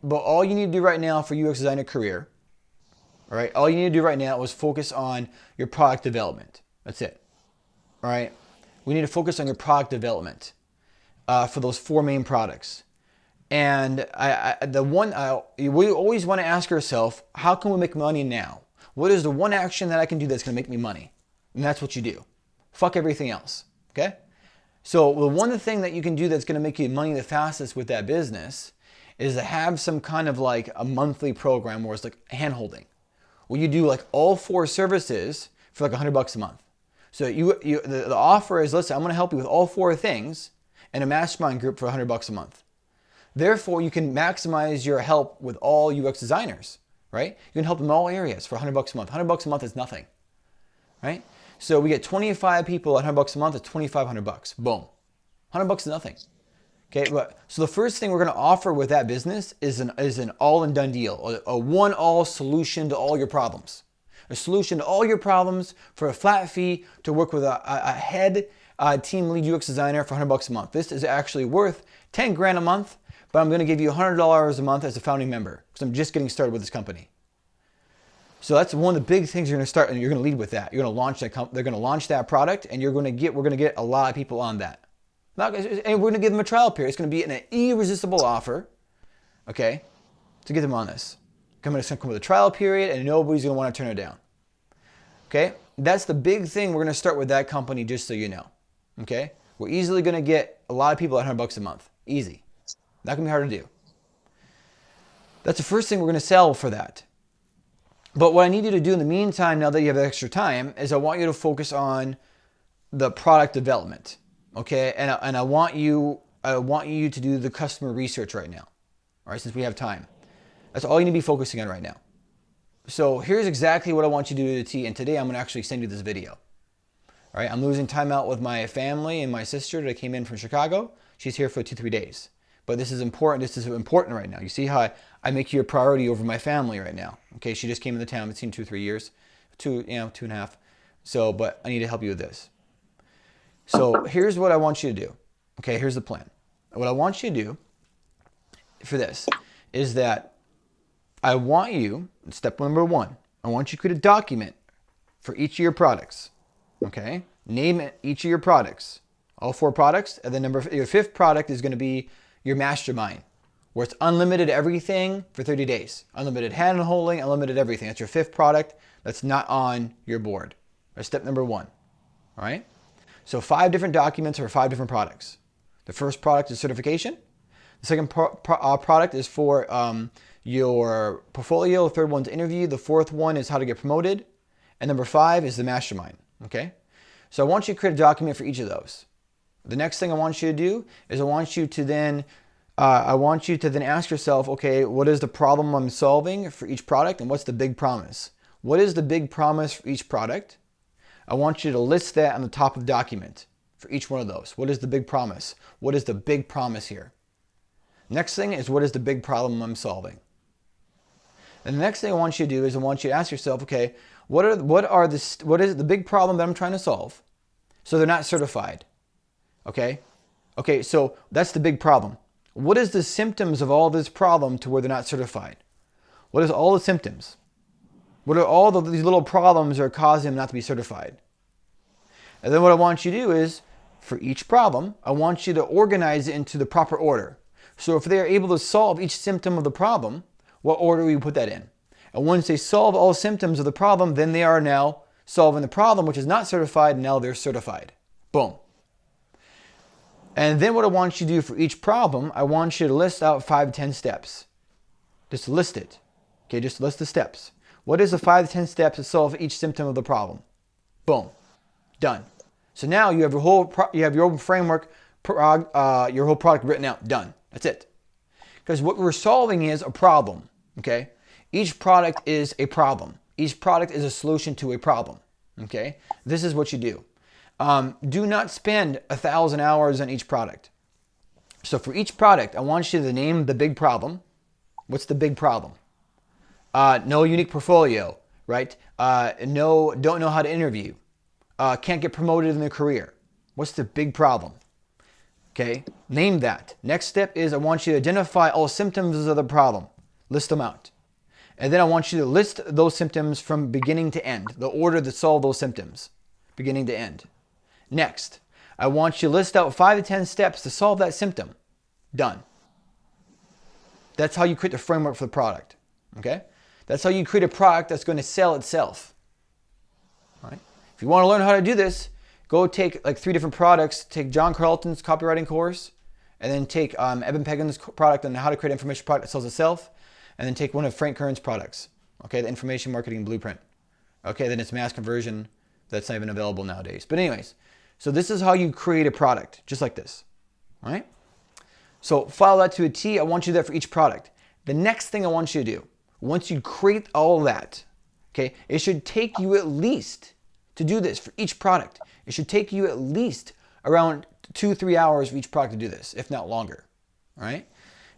But all you need to do right now for UX designer career, all right, all you need to do right now is focus on your product development. That's it. All right. We need to focus on your product development for those 4 main products. And we always want to ask ourselves, how can we make money now? What is the one action that I can do that's going to make me money? And that's what you do. Fuck everything else. Okay? So the one thing that you can do that's going to make you money the fastest with that business is to have some kind of like a monthly program where it's like hand holding, where you do like all 4 services for like $100 a month. So the offer is, listen, I'm going to help you with all 4 things in a mastermind group for $100 a month. Therefore, you can maximize your help with all UX designers, right? You can help them in all areas for $100 a month. $100 a month is nothing, right? So we get 25 people at $100 a month, it's $2,500. Boom. $100 is nothing. Okay, so the first thing we're going to offer with that business is an all and done deal, a one-all solution to all your problems. A solution to all your problems for a flat fee to work with a head team lead UX designer for $100 a month. This is actually worth 10 grand a month, but I'm going to give you $100 a month as a founding member because I'm just getting started with this company. So that's one of the big things you're going to start, and you're going to lead with that. You're going to launch that. They're going to launch that product, and we're going to get a lot of people on that. And we're going to give them a trial period. It's going to be an irresistible offer, okay, to get them on this. I'm going to come with a trial period, and nobody's going to want to turn it down. Okay, that's the big thing. We're going to start with that company, just so you know. Okay, we're easily going to get a lot of people at $100 a month. Easy. Not going to be hard to do. That's the first thing we're going to sell for that. But what I need you to do in the meantime, now that you have extra time, is I want you to focus on the product development. Okay, and I want you to do the customer research right now. All right, since we have time. That's all you need to be focusing on right now. So here's exactly what I want you to do to the T, and today I'm going to actually send you this video. All right, I'm losing time out with my family and my sister that came in from Chicago. She's here for 2-3 days. But this is important. This is important right now. You see how I make you a priority over my family right now. Okay, she just came into town. It's seen 2-3 years, 2.5. So, but I need to help you with this. So here's what I want you to do. Okay, here's the plan. What I want you to do for this is that I want you, step number 1, I want you to create a document for each of your products. Okay, name it, each of your products, all 4 products, and then your 5th product is going to be your mastermind, where it's unlimited everything for 30 days. Unlimited hand holding, unlimited everything. That's your 5th product that's not on your board. That's step number 1. All right? So 5 different documents for 5 different products. The first product is certification. The second product is for your portfolio. The 3rd one's interview. The 4th one is how to get promoted. And number 5 is the mastermind. Okay? So I want you to create a document for each of those. The next thing I want you to do is I want you to then ask yourself, okay, what is the problem I'm solving for each product, and what's the big promise? What is the big promise for each product? I want you to list that on the top of the document for each one of those. What is the big promise? What is the big promise here? Next thing is, what is the big problem I'm solving? And the next thing I want you to do is I want you to ask yourself, okay, what is the big problem that I'm trying to solve so they're not certified? Okay, so that's the big problem. What is the symptoms of all this problem to where they're not certified? What is all the symptoms? What are all these little problems that are causing them not to be certified? And then what I want you to do is, for each problem, I want you to organize it into the proper order. So if they are able to solve each symptom of the problem, what order will you put that in? And once they solve all symptoms of the problem, then they are now solving the problem, which is not certified, and now they're certified. Boom. And then what I want you to do for each problem, I want you to list out 5 to 10 steps. Just list it. Okay, just list the steps. What is the 5 to 10 steps to solve each symptom of the problem? Boom. Done. So now you have your whole framework, your whole product written out. Done. That's it. Because what we're solving is a problem. Okay. Each product is a problem. Each product is a solution to a problem. Okay. This is what you do. Do not spend 1,000 hours on each product. So for each product, I want you to name the big problem. What's the big problem? No unique portfolio, right? Don't know how to interview. Can't get promoted in their career. What's the big problem? Okay, name that. Next step is I want you to identify all symptoms of the problem. List them out. And then I want you to list those symptoms from beginning to end, the order to solve those symptoms, beginning to end. Next, I want you to list out 5 to 10 steps to solve that symptom. Done. That's how you create the framework for the product. Okay? That's how you create a product that's going to sell itself. All right? If you want to learn how to do this, go take like 3 different products. Take John Carlton's copywriting course, and then take Eben Pagan's product on how to create an information product that sells itself, and then take one of Frank Kern's products. Okay, the information marketing blueprint. Okay, then it's mass conversion. That's not even available nowadays. But anyways, so this is how you create a product, just like this. All right? So follow that to a T. I want you to do that for each product. The next thing I want you to do, once you create all that, okay, it should take you at least, to do this for each product, it should take you at least around 2-3 hours for each product to do this, if not longer. All right?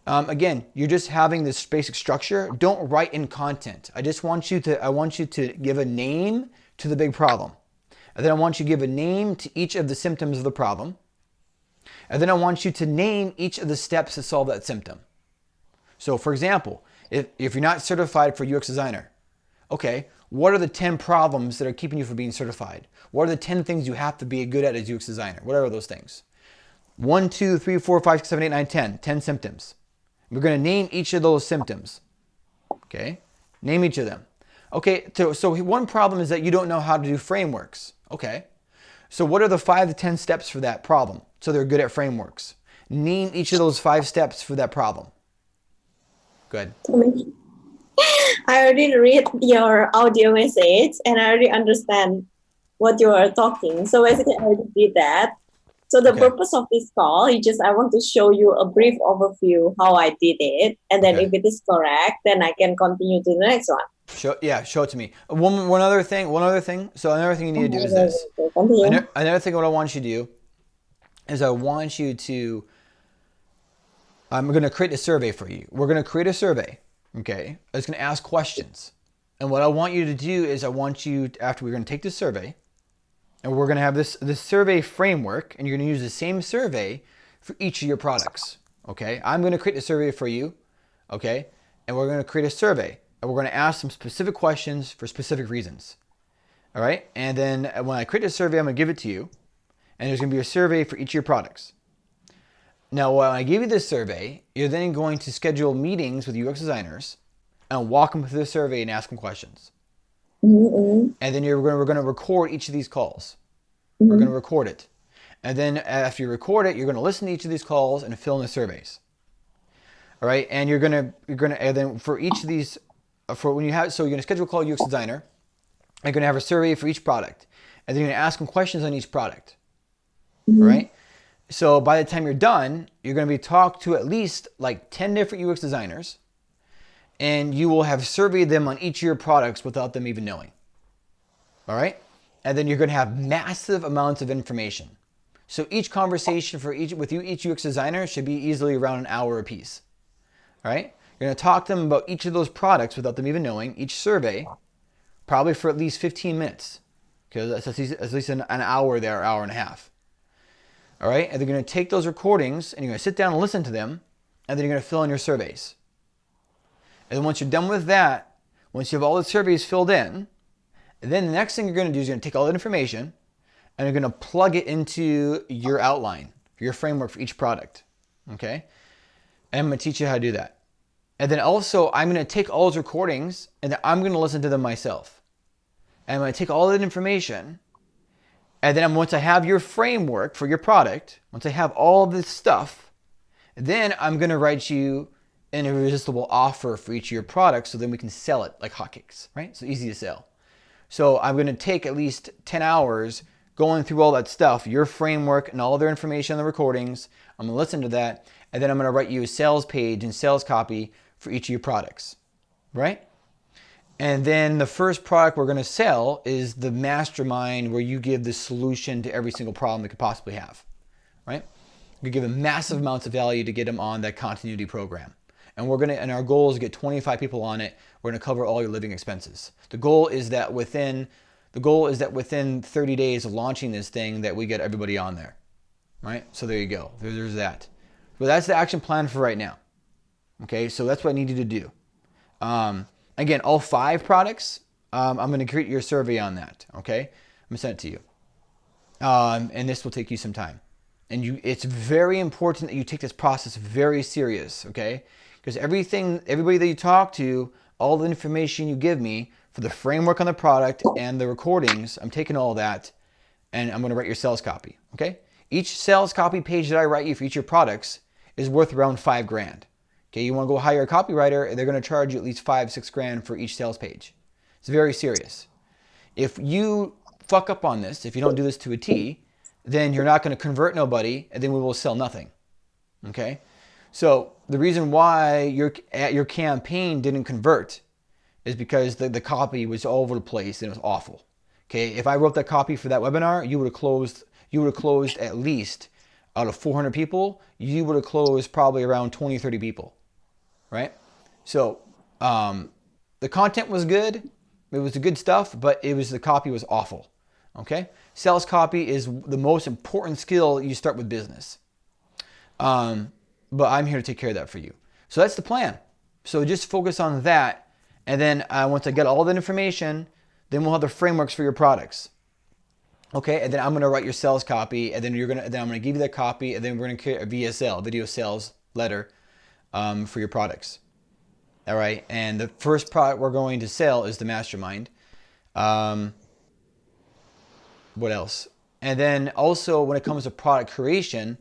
Again, you're just having this basic structure. Don't write in content. I want you to give a name to the big problem. And then I want you to give a name to each of the symptoms of the problem. And then I want you to name each of the steps to solve that symptom. So for example, if you're not certified for UX designer, okay, what are the 10 problems that are keeping you from being certified? What are the 10 things you have to be good at as UX designer? What are those things? 1, 2, 3, 4, 5, 6, 7, 8, 9, 10. 10 symptoms. We're going to name each of those symptoms. Okay? Name each of them. Okay, so one problem is that you don't know how to do frameworks. Okay. So what are the 5 to 10 steps for that problem? So they're good at frameworks. Name each of those 5 steps for that problem. Good. I already read your audio message and I already understand what you are talking. So basically I already did that. So the purpose of this call is just I want to show you a brief overview how I did it. And then if it is correct, then I can continue to the next one. Show it to me. One other thing. So another thing you need to do is this. Another thing what I want you to do is I'm going to create a survey for you. We're going to create a survey. Okay. It's going to ask questions. And what I want you to do is after we're going to take this survey, and we're going to have this survey framework, and you're going to use the same survey for each of your products. Okay. I'm going to create a survey for you. Okay. And we're going to create a survey. And we're going to ask some specific questions for specific reasons. All right. And then when I create a survey, I'm going to give it to you. And there's going to be a survey for each of your products. Now, when I give you this survey, you're then going to schedule meetings with UX designers and walk them through the survey and ask them questions. Mm-hmm. And then we're going to record each of these calls. Mm-hmm. We're going to record it. And then after you record it, you're going to listen to each of these calls and fill in the surveys. All right. And you're going to, and then for each of these, so you're going to schedule a call UX designer. You're going to have a survey for each product. And then you're going to ask them questions on each product. Mm-hmm. All right. So by the time you're done, you're going to be talked to at least like 10 different UX designers. And you will have surveyed them on each of your products without them even knowing. All right. And then you're going to have massive amounts of information. So each conversation with each UX designer should be easily around an hour apiece. All right. You're going to talk to them about each of those products without them even knowing, each survey, probably for at least 15 minutes. Because that's at least an hour there, hour and a half. All right. And they're going to take those recordings and you're going to sit down and listen to them. And then you're going to fill in your surveys. And then once you're done with that, once you have all the surveys filled in, then the next thing you're going to do is you're going to take all that information and you're going to plug it into your outline, your framework for each product. Okay. And I'm going to teach you how to do that. And then also, I'm going to take all those recordings and then I'm going to listen to them myself. And I'm going to take all that information. And then once I have your framework for your product, once I have all of this stuff, then I'm going to write you an irresistible offer for each of your products, so then we can sell it like hotcakes, right? So easy to sell. So I'm going to take at least 10 hours going through all that stuff, your framework and all their information on the recordings. I'm going to listen to that, and then I'm going to write you a sales page and sales copy for each of your products, right? And then the first product we're going to sell is the mastermind, where you give the solution to every single problem they could possibly have, right? You give them massive amounts of value to get them on that continuity program. And our goal is to get 25 people on it. We're going to cover all your living expenses. The goal is that within 30 days of launching this thing, that we get everybody on there, right? So there you go. There's that. But that's the action plan for right now. Okay, so that's what I need you to do. Again, all 5 products, I'm going to create your survey on that. Okay, I'm going to send it to you. And this will take you some time. And it's very important that you take this process very serious, okay? Because everybody that you talk to, all the information you give me for the framework on the product and the recordings, I'm taking all that and I'm going to write your sales copy, okay? Each sales copy page that I write you for each of your products is worth around $5,000. Okay, you want to go hire a copywriter, they're going to charge you at least $5,000-6,000 for each sales page. It's very serious. If you fuck up on this, if you don't do this to a T, then you're not going to convert nobody, and then we will sell nothing. Okay? So the reason why your campaign didn't convert is because the copy was all over the place and it was awful. Okay? If I wrote that copy for that webinar, you would have closed at least, out of 400 people, you would have closed probably around 20, 30 people. Right? So the content was good. It was the good stuff, but the copy was awful. Okay? Sales copy is the most important skill you start with business. But I'm here to take care of that for you. So that's the plan. So just focus on that. And then once I get all that information, then we'll have the frameworks for your products. Okay? And then I'm going to write your sales copy, and then I'm going to give you that copy, and then we're going to create a VSL, video sales letter, for your products. All right? And the first product we're going to sell is the mastermind. What else? And then also, when it comes to product creation,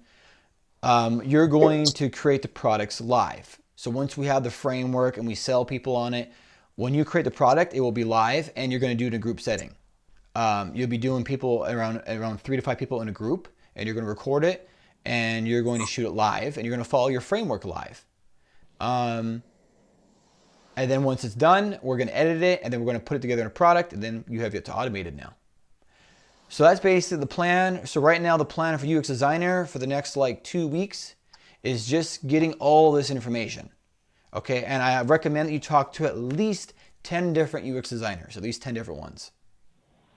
you're going to create the products live. So once we have the framework and we sell people on it, when you create the product, it will be live, and you're going to do it in a group setting. You'll be doing people around 3 to 5 people in a group, and you're going to record it, and you're going to shoot it live, and you're going to follow your framework live. And then once it's done, we're going to edit it, and then we're going to put it together in a product, and then you have it to automate it now. So that's basically the plan. So right now, the plan for UX Designer for the next 2 weeks is just getting all this information. Okay, and I recommend that you talk to at least 10 different UX designers, at least 10 different ones.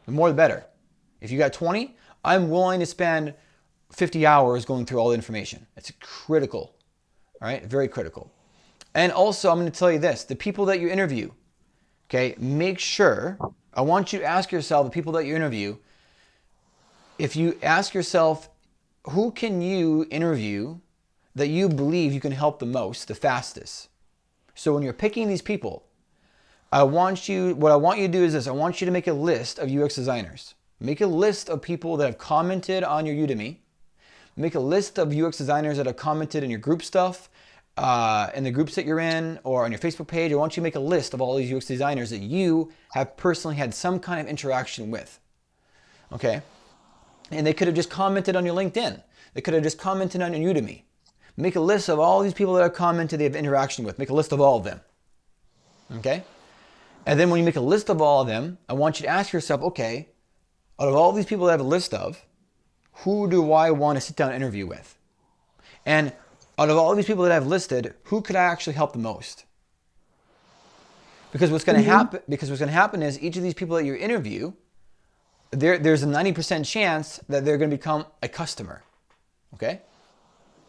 The more the better. If you got 20, I'm willing to spend 50 hours going through all the information. It's critical, all right? Very critical. And also, I'm going to tell you this, the people that you interview, okay, make sure, I want you to ask yourself, the people that you interview, if you ask yourself, who can you interview that you believe you can help the most, the fastest? So when you're picking these people, what I want you to do is this, I want you to make a list of UX designers. Make a list of people that have commented on your Udemy. Make a list of UX designers that have commented in your group stuff, in the groups that you're in, or on your Facebook page. I want you to make a list of all these UX designers that you have personally had some kind of interaction with. Okay? And they could have just commented on your LinkedIn. They could have just commented on your Udemy. Make a list of all these people that have commented they have interaction with. Make a list of all of them. Okay? And then when you make a list of all of them, I want you to ask yourself, okay, out of all these people that I have a list of, who do I want to sit down and interview with? And out of all these people that I've listed, who could I actually help the most? Because what's going to happen is each of these people that you interview, there's a 90% chance that they're going to become a customer. Okay?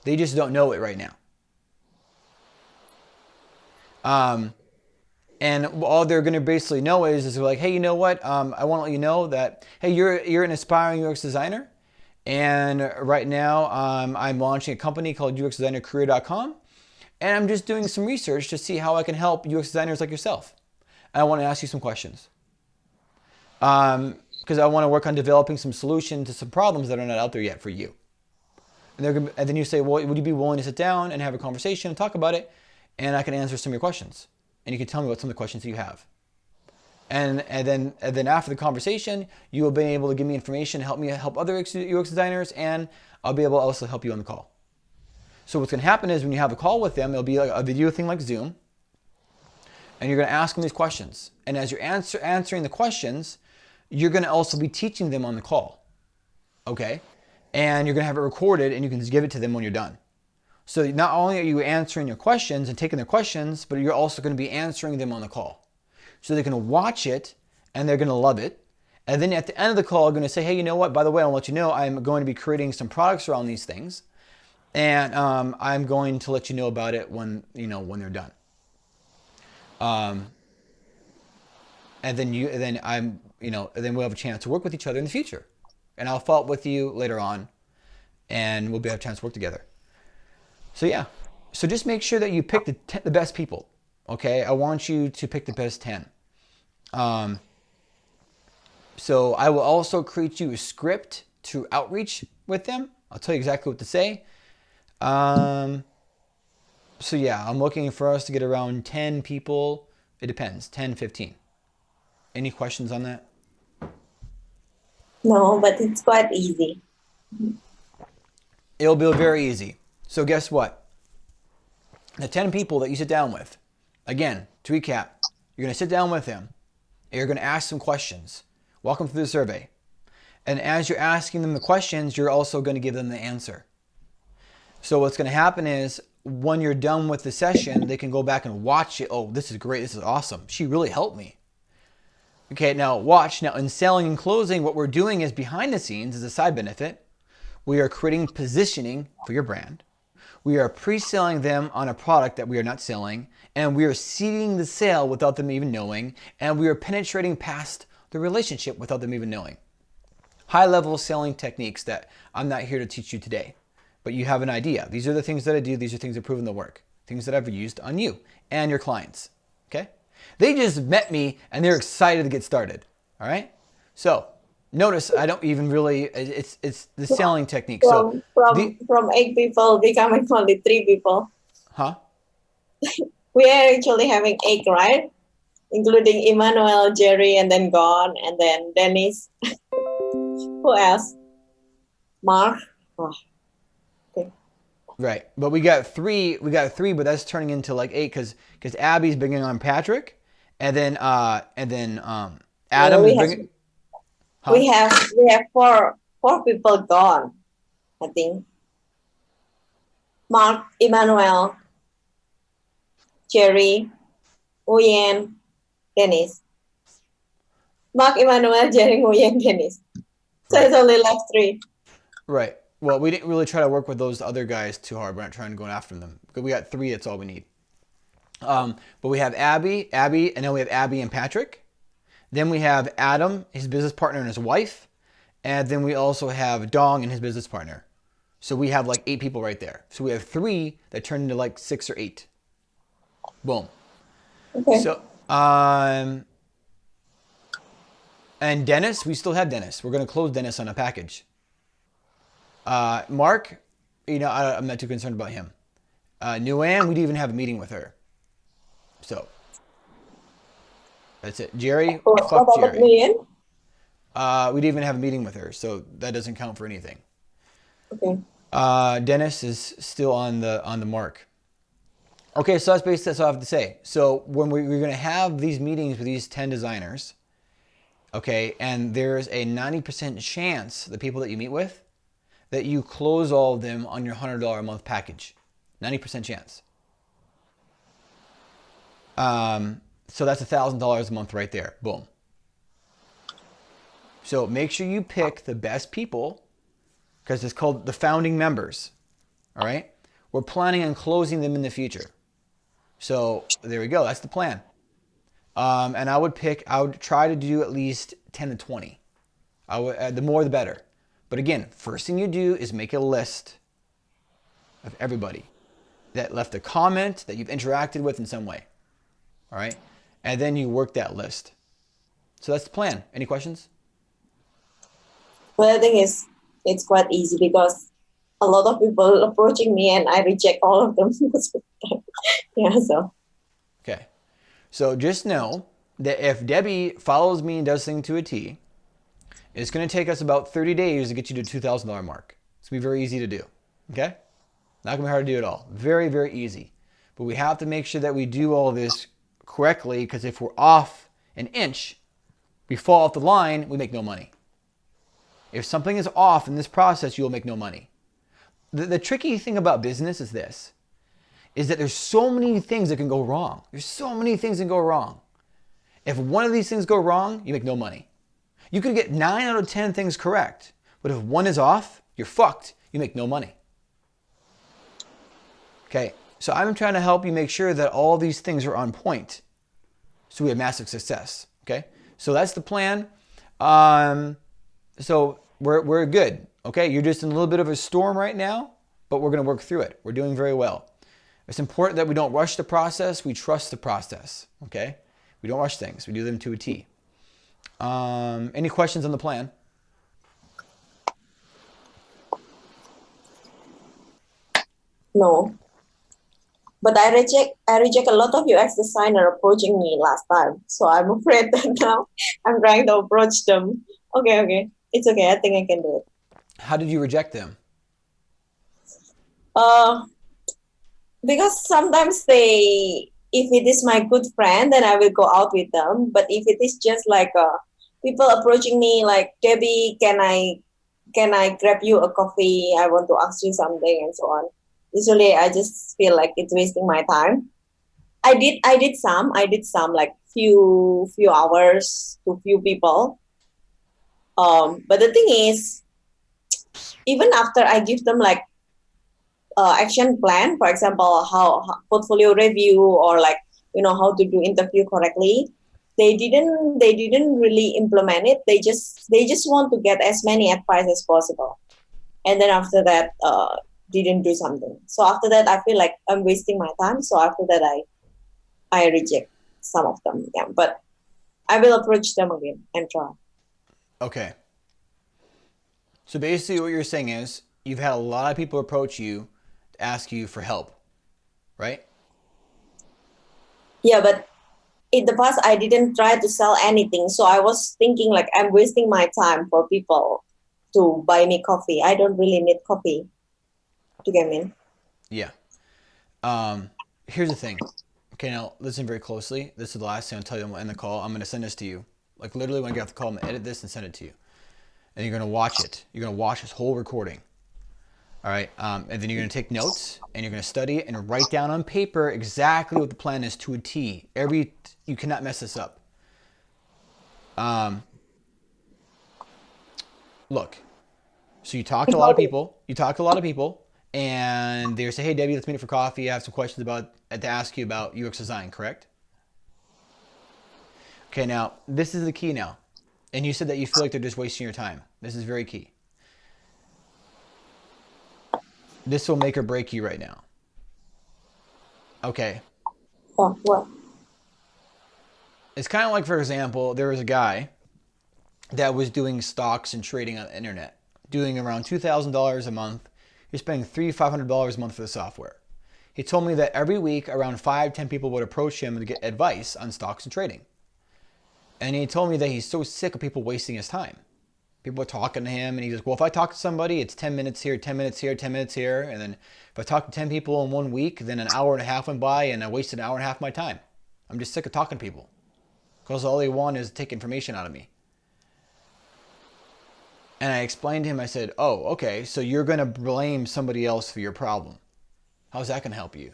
They just don't know it right now. And all they're going to basically know is like, hey, you know what? I want to let you know that, hey, you're an aspiring UX designer. And right now I'm launching a company called UXDesignerCareer.com. And I'm just doing some research to see how I can help UX designers like yourself. And I want to ask you some questions. Because I want to work on developing some solutions to some problems that are not out there yet for you. And then you say, well, would you be willing to sit down and have a conversation and talk about it? and I can answer some of your questions. And you can tell me what some of the questions that you have. And then after the conversation, you will be able to give me information, help me help other UX designers, and I'll be able to also help you on the call. So what's going to happen is when you have a call with them, it'll be like a video thing like Zoom, and you're going to ask them these questions. And as you're answering the questions, you're going to also be teaching them on the call, okay? And you're going to have it recorded, and you can just give it to them when you're done. So not only are you answering your questions and taking their questions, but you're also going to be answering them on the call. So they can watch it, and they're going to love it. And then at the end of the call, I'm going to say, hey, you know what? By the way, I'll let you know I'm going to be creating some products around these things. And I'm going to let you know about it when they're done. And then we'll have a chance to work with each other in the future. And I'll follow up with you later on, and we'll have a chance to work together. So yeah, so just make sure that you pick the best people. Okay, I want you to pick the best 10. So I will also create you a script to outreach with them. I'll tell you exactly what to say. So yeah, I'm looking for us to get around 10 people. It depends, 10, 15. Any questions on that? No, but it's quite easy. It'll be very easy. So guess what? The 10 people that you sit down with, again, to recap, you're going to sit down with them, and you're going to ask some questions. Walk them through the survey. And as you're asking them the questions, you're also going to give them the answer. So what's going to happen is when you're done with the session, they can go back and watch it. Oh, this is great. This is awesome. She really helped me. Okay, now watch. Now in selling and closing, what we're doing is behind the scenes as a side benefit, we are creating positioning for your brand. We are pre-selling them on a product that we are not selling, and we are seeding the sale without them even knowing, and we are penetrating past the relationship without them even knowing. High-level selling techniques that I'm not here to teach you today, but you have an idea. These are the things that I do. These are things that have proven to work. Things that I've used on you and your clients, okay? They just met me, and they're excited to get started, all right? So notice I don't even really, it's the selling technique. From 8 people becoming only 3 people. Huh? We are actually having 8, right? Including Emmanuel, Jerry, and then Gon, and then Dennis. Who else? Mark. Oh, okay. Right, but we got three, but that's turning into like 8 because Abby's bringing on Patrick, and then Adam is bringing. Huh? We have 4 people gone, I think. Mark, Emmanuel, Jerry, Nguyen, Dennis. Mark, Emmanuel, Jerry, Nguyen, Dennis. So Right. it's only left 3. Right. Well, we didn't really try to work with those other guys too hard. We're not trying to go after them because we got 3. That's all we need. But we have Abby, and then we have Abby and Patrick. Then we have Adam, his business partner, and his wife. And then we also have Dong and his business partner. So we have like 8 people right there. So we have 3 that turn into like 6 or 8. Boom. Okay. So, and Dennis, we still have Dennis. We're going to close Dennis on a package. Mark, I'm not too concerned about him. Nguyen, we'd even have a meeting with her. So, that's it. Jerry, fuck Jerry. Nguyen? We'd even have a meeting with her, so that doesn't count for anything. Okay. Dennis is still on the mark. Okay, so that's basically all I have to say. So when we're going to have these meetings with these 10 designers, okay, and there's a 90% chance, the people that you meet with, that you close all of them on your $100 a month package. 90% chance. So that's $1,000 a month right there. Boom. So make sure you pick the best people, because it's called the founding members. All right? We're planning on closing them in the future. So there we go. That's the plan. And I would try to do at least 10 to 20. The more the better. But again, first thing you do is make a list of everybody that left a comment that you've interacted with in some way. All right? And then you work that list. So that's the plan. Any questions? Well, the thing is, it's quite easy because a lot of people approaching me and I reject all of them. Yeah, so Okay. So just know that if Debbie follows me and does things to a T, it's going to take us about 30 days to get you to the $2,000 mark. It's going to be very easy to do. Okay? Not going to be hard to do at all. Very, very easy. But we have to make sure that we do all this correctly, because if we're off an inch, we fall off the line, we make no money. If something is off in this process, you will make no money. The tricky thing about business is this, is that there's so many things that can go wrong. There's so many things that can go wrong. If one of these things go wrong, you make no money. You could get 9 out of 10 things correct, but if one is off, you're fucked. You make no money. Okay, so I'm trying to help you make sure that all these things are on point, so we have massive success. Okay, so that's the plan. So we're good. Okay, you're just in a little bit of a storm right now, but we're going to work through it. We're doing very well. It's important that we don't rush the process. We trust the process. Okay, we don't rush things. We do them to a T. Any questions on the plan? no. But I reject a lot of UX designer approaching me last time. So I'm afraid that now I'm trying to approach them. Okay. It's okay. I think I can do it. How did you reject them? Uh, because sometimes if it is my good friend, then I will go out with them. But if it is just like people approaching me like, Debbie, can I grab you a coffee? I want to ask you something and so on. Usually I just feel like it's wasting my time. I did some like few hours to few people. But the thing is, even after I give them like action plan, for example, how portfolio review, or like how to do interview correctly, they didn't really implement it. They just want to get as many advice as possible, and then after that didn't do something. So after that I feel like I'm wasting my time. So after that I reject some of them. Yeah, but I will approach them again and try. Okay. So basically what you're saying is you've had a lot of people approach you to ask you for help, right? Yeah, but in the past I didn't try to sell anything, so I was thinking like I'm wasting my time for people to buy me coffee. I don't really need coffee to get in. Yeah. Here's the thing. Okay, now listen very closely. This is the last thing I'll tell you. I'm gonna end the call. I'm gonna send this to you. Like literally when I get off the call, I'm gonna edit this and send it to you. And you're gonna watch it. You're gonna watch this whole recording. All right. And then you're gonna take notes and you're gonna study it and write down on paper exactly what the plan is to a T. You cannot mess this up. Look. So you talk to a lot of people. And they say, "Hey, Debbie, let's meet up for coffee. I have some questions to ask you about UX design." Correct? Okay. Now this is the key now. And you said that you feel like they're just wasting your time. This is very key. This will make or break you right now. Okay. What? It's kind of like, for example, there was a guy that was doing stocks and trading on the internet, doing around $2,000 a month. He's spending $500 a month for the software. He told me that every week around 5-10 people would approach him to get advice on stocks and trading. And he told me that he's so sick of people wasting his time. People are talking to him and he goes, well, if I talk to somebody, it's 10 minutes here, 10 minutes here, 10 minutes here. And then if I talk to 10 people in 1 week, then an hour and a half went by and I wasted an hour and a half of my time. I'm just sick of talking to people because all they want is to take information out of me. And I explained to him, I said, oh, okay, so you're going to blame somebody else for your problem. How's that going to help you?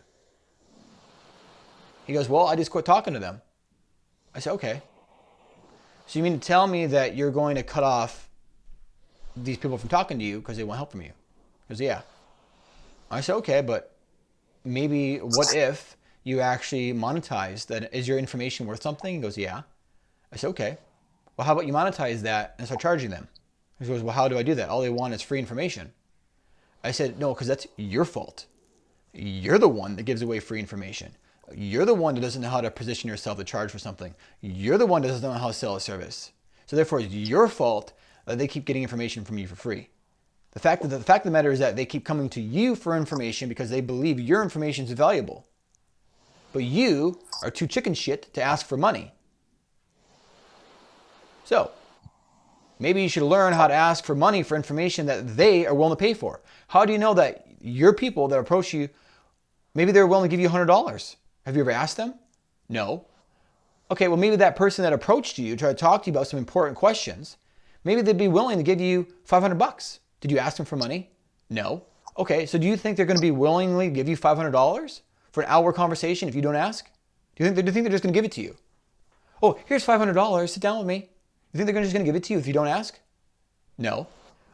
He goes, well, I just quit talking to them. I said, okay. So you mean to tell me that you're going to cut off these people from talking to you because they want help from you? He goes, yeah. I said, okay, but maybe what if you actually monetize that? Is your information worth something? He goes, yeah. I said, okay. Well, how about you monetize that and start charging them? He goes, well, how do I do that? All they want is free information. I said, no, because that's your fault. You're the one that gives away free information. You're the one that doesn't know how to position yourself to charge for something. You're the one that doesn't know how to sell a service. So therefore, it's your fault that they keep getting information from you for free. The fact of the matter is that they keep coming to you for information because they believe your information is valuable. But you are too chicken shit to ask for money. So, maybe you should learn how to ask for money for information that they are willing to pay for. How do you know that your people that approach you, maybe they're willing to give you $100? Have you ever asked them? No. Okay, well, maybe that person that approached you, tried to talk to you about some important questions, maybe they'd be willing to give you $500. Did you ask them for money? No. Okay, so do you think they're going to be willingly give you $500 for an hour conversation if you don't ask? Do you think they're just going to give it to you? Oh, here's $500. Sit down with me. You think they're just going to give it to you if you don't ask? No.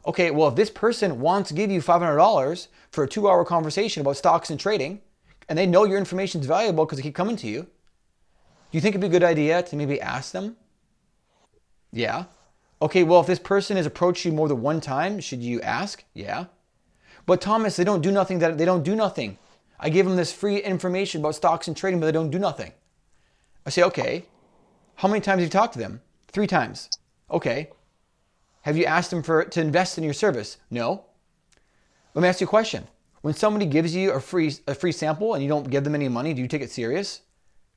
Okay, well, if this person wants to give you $500 for a 2-hour conversation about stocks and trading, and they know your information is valuable because they keep coming to you, do you think it'd be a good idea to maybe ask them? Yeah. Okay, well, if this person has approached you more than one time, should you ask? Yeah. But Thomas, they don't do nothing. They don't do nothing. I give them this free information about stocks and trading, but they don't do nothing. I say, okay, how many times have you talked to them? 3 times. Okay. Have you asked them to invest in your service? No. Let me ask you a question. When somebody gives you a free sample and you don't give them any money, do you take it serious?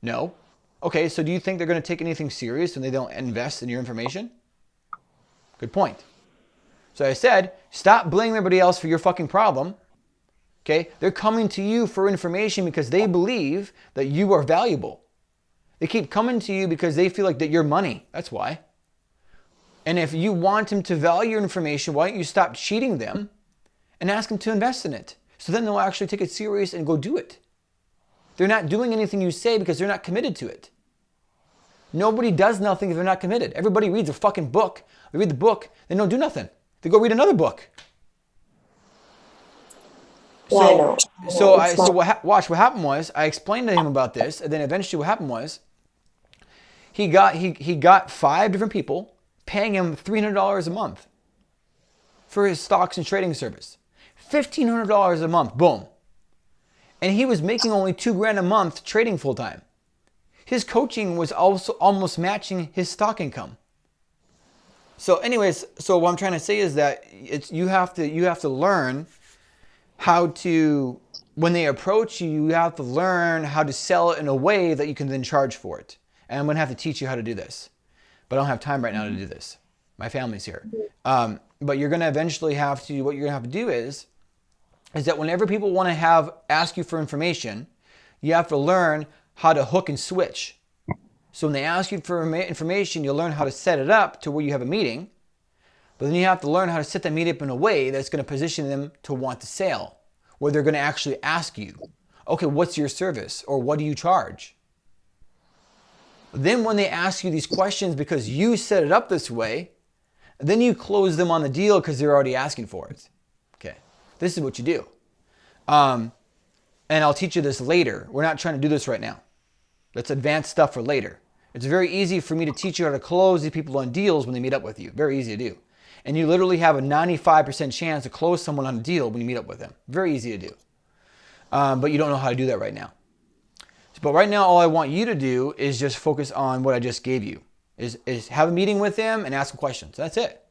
No. Okay, so do you think they're going to take anything serious when they don't invest in your information? Good point. So I said, stop blaming everybody else for your fucking problem. Okay? They're coming to you for information because they believe that you are valuable. They keep coming to you because they feel like that you're money. That's why. And if you want them to value your information, why don't you stop cheating them and ask them to invest in it? So then they'll actually take it serious and go do it. They're not doing anything you say because they're not committed to it. Nobody does nothing if they're not committed. Everybody reads a fucking book. They read the book, they don't do nothing. They go read another book. Watch what happened was I explained to him about this, and then eventually what happened was he got 5 different people paying him $300 a month for his stocks and trading service. $1,500 a month, boom. And he was making only $2,000 a month trading full time. His coaching was also almost matching his stock income. So anyways, so what I'm trying to say is that you have to learn how to, when they approach you, you have to learn how to sell it in a way that you can then charge for it. And I'm going to have to teach you how to do this. But I don't have time right now to do this. My family's here. But you're going to eventually have to, what you're going to have to do is that whenever people want to ask you for information, you have to learn how to hook and switch. So when they ask you for information, you'll learn how to set it up to where you have a meeting. But then you have to learn how to set that meeting up in a way that's going to position them to want to sell, where they're going to actually ask you, okay, what's your service? Or what do you charge? Then when they ask you these questions because you set it up this way, then you close them on the deal because they're already asking for it. Okay, this is what you do. And I'll teach you this later. We're not trying to do this right now. That's advanced stuff for later. It's very easy for me to teach you how to close these people on deals when they meet up with you. Very easy to do. And you literally have a 95% chance to close someone on a deal when you meet up with them. Very easy to do. But you don't know how to do that right now. But right now, all I want you to do is just focus on what I just gave you. Is have a meeting with them and ask them questions. That's it.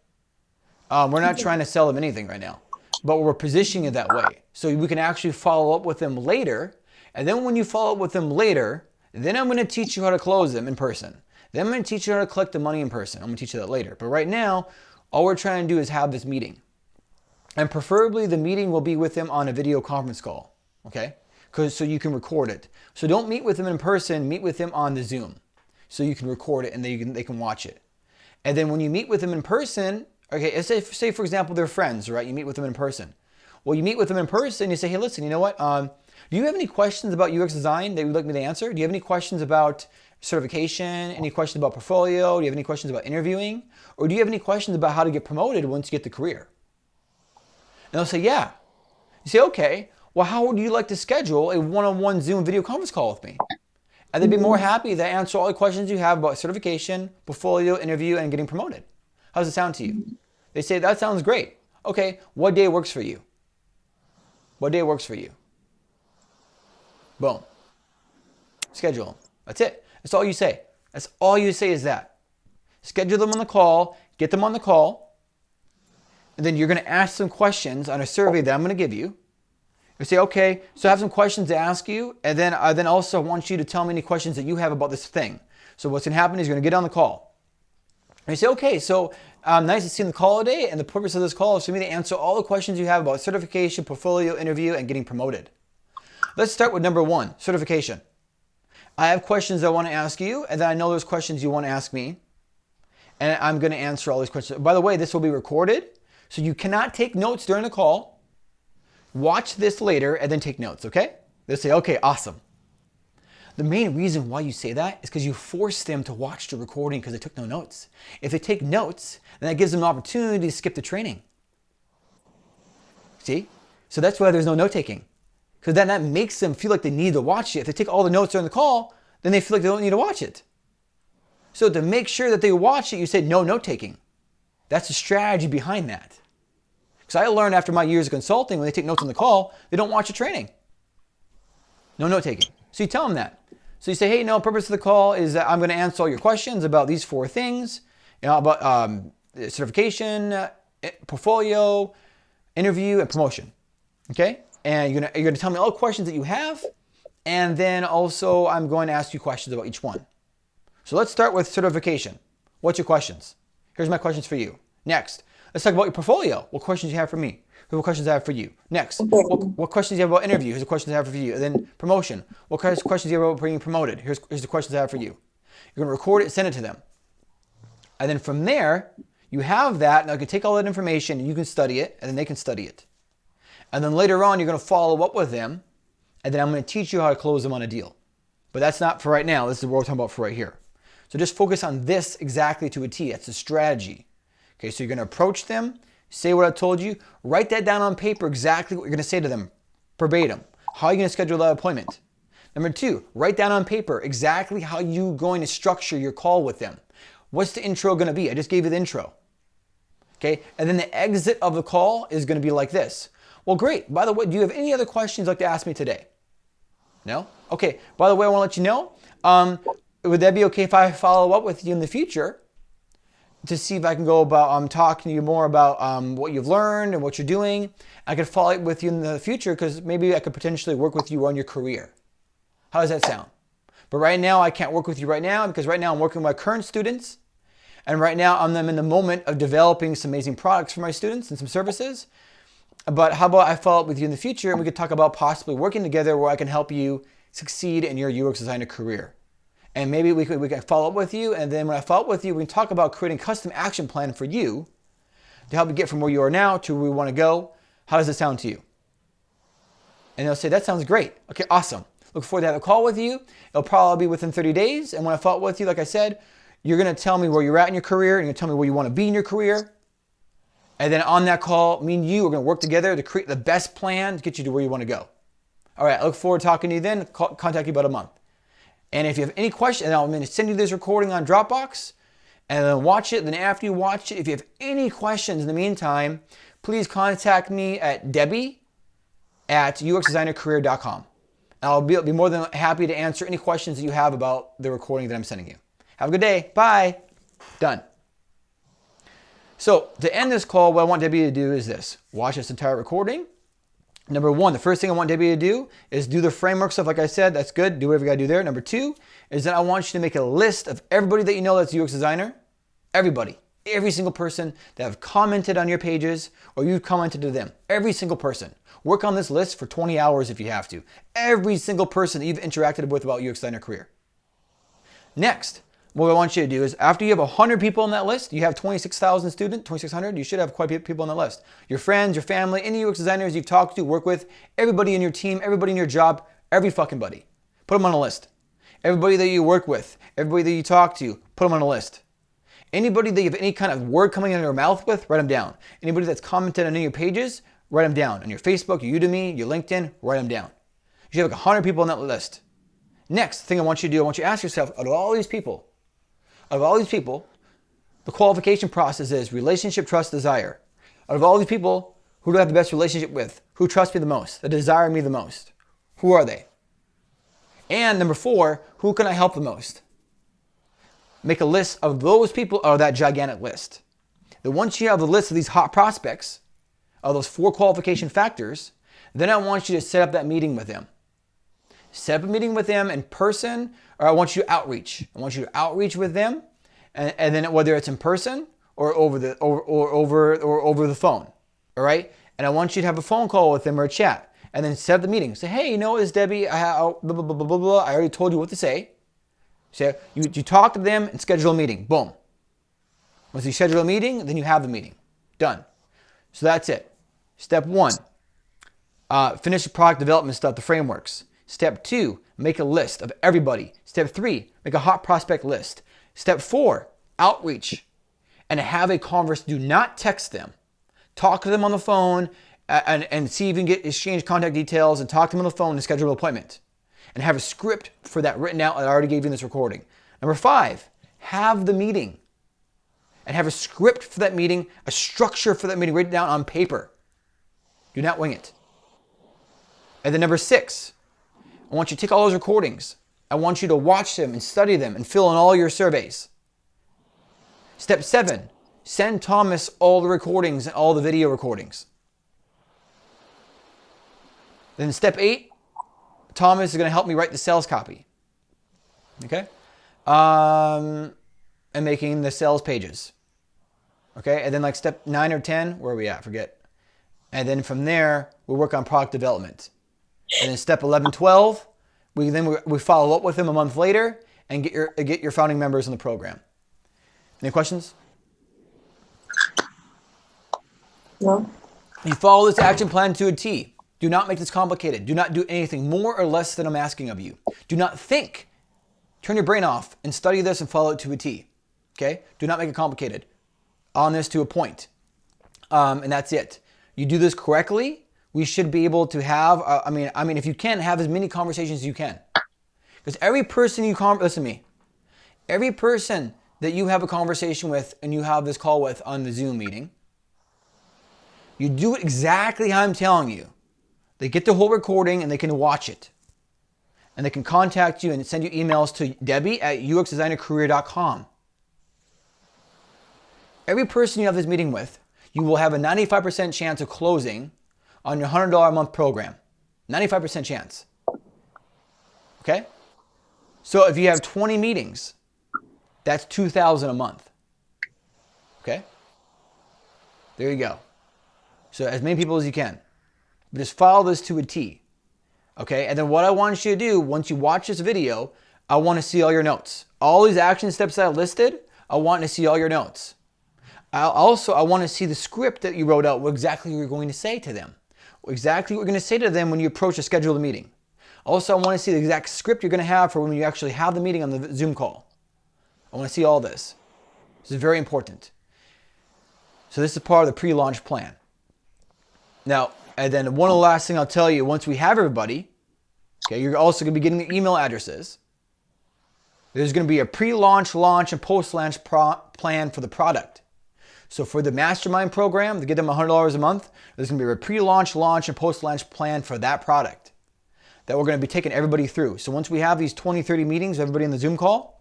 We're not trying to sell them anything right now. But we're positioning it that way. So we can actually follow up with them later. And then when you follow up with them later, then I'm going to teach you how to close them in person. Then I'm going to teach you how to collect the money in person. I'm going to teach you that later. But right now, all we're trying to do is have this meeting. And preferably the meeting will be with them on a video conference call. Okay? So you can record it. So don't meet with them in person, meet with them on the Zoom. So you can record it and they can watch it. And then when you meet with them in person, okay, say for example, they're friends, right? You meet with them in person. Well, you meet with them in person, you say, hey, listen, you know what? Do you have any questions about UX design that you'd like me to answer? Do you have any questions about certification? Any questions about portfolio? Do you have any questions about interviewing? Or do you have any questions about how to get promoted once you get the career? And they'll say, yeah. You say, okay, well, how would you like to schedule a one-on-one Zoom video conference call with me? And they'd be more happy to answer all the questions you have about certification, portfolio, interview, and getting promoted. How does it sound to you? They say, that sounds great. Okay, what day works for you? What day works for you? Boom. Schedule them. That's it. That's all you say. That's all you say is that. Schedule them on the call. Get them on the call. And then you're going to ask some questions on a survey that I'm going to give you. You say, okay, so I have some questions to ask you, and then I also want you to tell me any questions that you have about this thing. So what's going to happen is you're going to get on the call. And you say, okay, so nice to see you on the call today, and the purpose of this call is for me to answer all the questions you have about certification, portfolio, interview, and getting promoted. Let's start with number 1, certification. I have questions I want to ask you, and then I know there's questions you want to ask me, and I'm going to answer all these questions. By the way, this will be recorded, so you cannot take notes during the call. Watch this later and then take notes, okay? They'll say, okay, awesome. The main reason why you say that is because you force them to watch the recording because they took no notes. If they take notes, then that gives them an opportunity to skip the training. See? So that's why there's no note taking. Because then that makes them feel like they need to watch it. If they take all the notes during the call, then they feel like they don't need to watch it. So to make sure that they watch it, you say no note taking. That's the strategy behind that. Because I learned after my years of consulting, when they take notes on the call, they don't watch the training. No note taking. So you tell them that. So you say, hey, no, the purpose of the call is that I'm going to answer all your questions about these 4 things, about certification, portfolio, interview, and promotion. Okay? And you're going to tell me all the questions that you have, and then also I'm going to ask you questions about each one. So let's start with certification. What's your questions? Here's my questions for you. Next. Let's talk about your portfolio. What questions you have for me? What questions I have for you? Next, what questions you have about interview? Here's the questions I have for you. And then promotion. What questions you have about being promoted? Here's the questions I have for you. You're going to record it and send it to them. And then from there, you have that. Now you can take all that information and you can study it, and then they can study it. And then later on, you're going to follow up with them, and then I'm going to teach you how to close them on a deal. But that's not for right now. This is what we're talking about for right here. So just focus on this exactly to a T. That's the strategy. Okay, so you're going to approach them, say what I told you, write that down on paper exactly what you're going to say to them, verbatim. How are you going to schedule that appointment? Number 2, write down on paper exactly how you're going to structure your call with them. What's the intro going to be? I just gave you the intro. Okay, and then the exit of the call is going to be like this. Well, great. By the way, do you have any other questions you'd like to ask me today? No? Okay, by the way, I want to let you know, would that be okay if I follow up with you in the future to see if I can go about talking to you more about what you've learned and what you're doing? I could follow up with you in the future because maybe I could potentially work with you on your career. How does that sound? But right now, I can't work with you right now because right now I'm working with my current students. And right now I'm in the moment of developing some amazing products for my students and some services. But how about I follow up with you in the future and we could talk about possibly working together where I can help you succeed in your UX designer career. And maybe we can follow up with you, and then when I follow up with you, we can talk about creating a custom action plan for you to help you get from where you are now to where we want to go. How does it sound to you? And they'll say, that sounds great. Okay, awesome. Look forward to having a call with you. It'll probably be within 30 days. And when I follow up with you, like I said, you're going to tell me where you're at in your career, and you're going to tell me where you want to be in your career. And then on that call, me and you are going to work together to create the best plan to get you to where you want to go. All right, I look forward to talking to you then. Contact you about a month. And if you have any questions, I'm going to send you this recording on Dropbox and then watch it. Then after you watch it, if you have any questions in the meantime, please contact me at debbie@uxdesignercareer.com. And I'll be more than happy to answer any questions that you have about the recording that I'm sending you. Have a good day. Bye. Done. So to end this call, what I want Debbie to do is this. Watch this entire recording. Number 1, the first thing I want Debbie to do is do the framework stuff. Like I said, that's good. Do whatever you got to do there. Number 2 is that I want you to make a list of everybody that you know that's a UX designer. Everybody. Every single person that have commented on your pages or you've commented to them. Every single person. Work on this list for 20 hours if you have to. Every single person that you've interacted with about UX designer career. Next, what I want you to do is after you have 100 people on that list, you have 26,000 students, 2,600, you should have quite a few people on that list. Your friends, your family, any UX designers you've talked to, work with, everybody in your team, everybody in your job, every fucking buddy. Put them on a list. Everybody that you work with, everybody that you talk to, put them on a list. Anybody that you have any kind of word coming out of your mouth with, write them down. Anybody that's commented on any of your pages, write them down. On your Facebook, your Udemy, your LinkedIn, write them down. You should have like 100 people on that list. Next thing I want you to do, I want you to ask yourself, out of all these people, the qualification process is relationship, trust, desire. Out of all these people, who do I have the best relationship with? Who trusts me the most? That desire me the most? Who are they? And number 4, who can I help the most? Make a list of those people out of that gigantic list. Then once you have the list of these hot prospects, of those 4 qualification factors, then I want you to set up that meeting with them. Set up a meeting with them in person, or I want you to outreach. I want you to outreach with them, and then whether it's in person or over the phone, all right? And I want you to have a phone call with them or a chat, and then set up the meeting. Say, hey, it's Debbie. Blah, blah, blah, blah, blah. I already told you what to say. So you talk to them and schedule a meeting. Boom. Once you schedule a meeting, then you have the meeting. Done. So that's it. Step 1, finish the product development stuff, the frameworks. Step 2, make a list of everybody. Step 3, make a hot prospect list. Step 4, outreach and have a conversation. Do not text them. Talk to them on the phone and see if you can exchange contact details and talk to them on the phone and schedule an appointment. And have a script for that written out. I already gave you in this recording. Number 5, have the meeting and have a script for that meeting, a structure for that meeting, written down on paper. Do not wing it. And then number 6, I want you to take all those recordings. I want you to watch them and study them and fill in all your surveys. Step 7, send Thomas all the recordings and all the video recordings. Then step 8, Thomas is going to help me write the sales copy. Okay? And making the sales pages. Okay? And then like step 9 or 10, where are we at? Forget. And then from there, we work on product development. And then step 11, 12, we follow up with them a month later and get your founding members in the program. Any questions? No. You follow this action plan to a T. Do not make this complicated. Do not do anything more or less than I'm asking of you. Do not think. Turn your brain off and study this and follow it to a T. Okay? Do not make it complicated. On this to a point. And that's it. You do this correctly, we should be able to have, if you can, have as many conversations as you can. Because every person listen to me, every person that you have a conversation with and you have this call with on the Zoom meeting, you do it exactly how I'm telling you. They get the whole recording and they can watch it. And they can contact you and send you emails to Debbie@uxdesignercareer.com. Every person you have this meeting with, you will have a 95% chance of closing on your $100 a month program. 95% chance. Okay? So if you have 20 meetings, that's $2,000 a month. Okay? There you go. So as many people as you can. But just follow this to a T. Okay? And then what I want you to do, once you watch this video, I want to see all your notes. All these action steps that I listed, I want to see all your notes. I want to see the script that you wrote out, what exactly you're going to say to them. Exactly what you're going to say to them when you approach a scheduled meeting. Also, I want to see the exact script you're going to have for when you actually have the meeting on the Zoom call. I want to see all this. This is very important. So this is part of the pre-launch plan. Now, and then one of the last thing I'll tell you, once we have everybody, okay, you're also going to be getting the email addresses. There's going to be a pre-launch, launch, and post-launch plan for the product. So for the mastermind program, to get them $100 a month, there's going to be a pre-launch, launch, and post-launch plan for that product that we're going to be taking everybody through. So once we have these 20, 30 meetings, everybody in the Zoom call,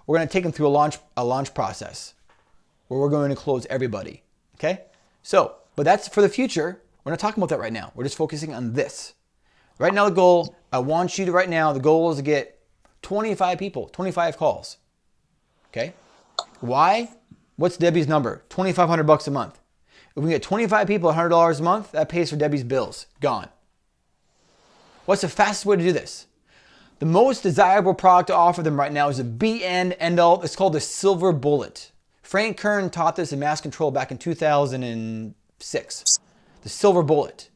we're going to take them through a launch process where we're going to close everybody. Okay? So, but that's for the future. We're not talking about that right now. We're just focusing on this. Right now, the goal, the goal is to get 25 people, 25 calls. Okay? Why? What's Debbie's number? $2,500 a month. If we get 25 people $100 a month, that pays for Debbie's bills. Gone. What's the fastest way to do this? The most desirable product to offer them right now is a end all. It's called the Silver Bullet. Frank Kern taught this in Mass Control back in 2006. The Silver Bullet.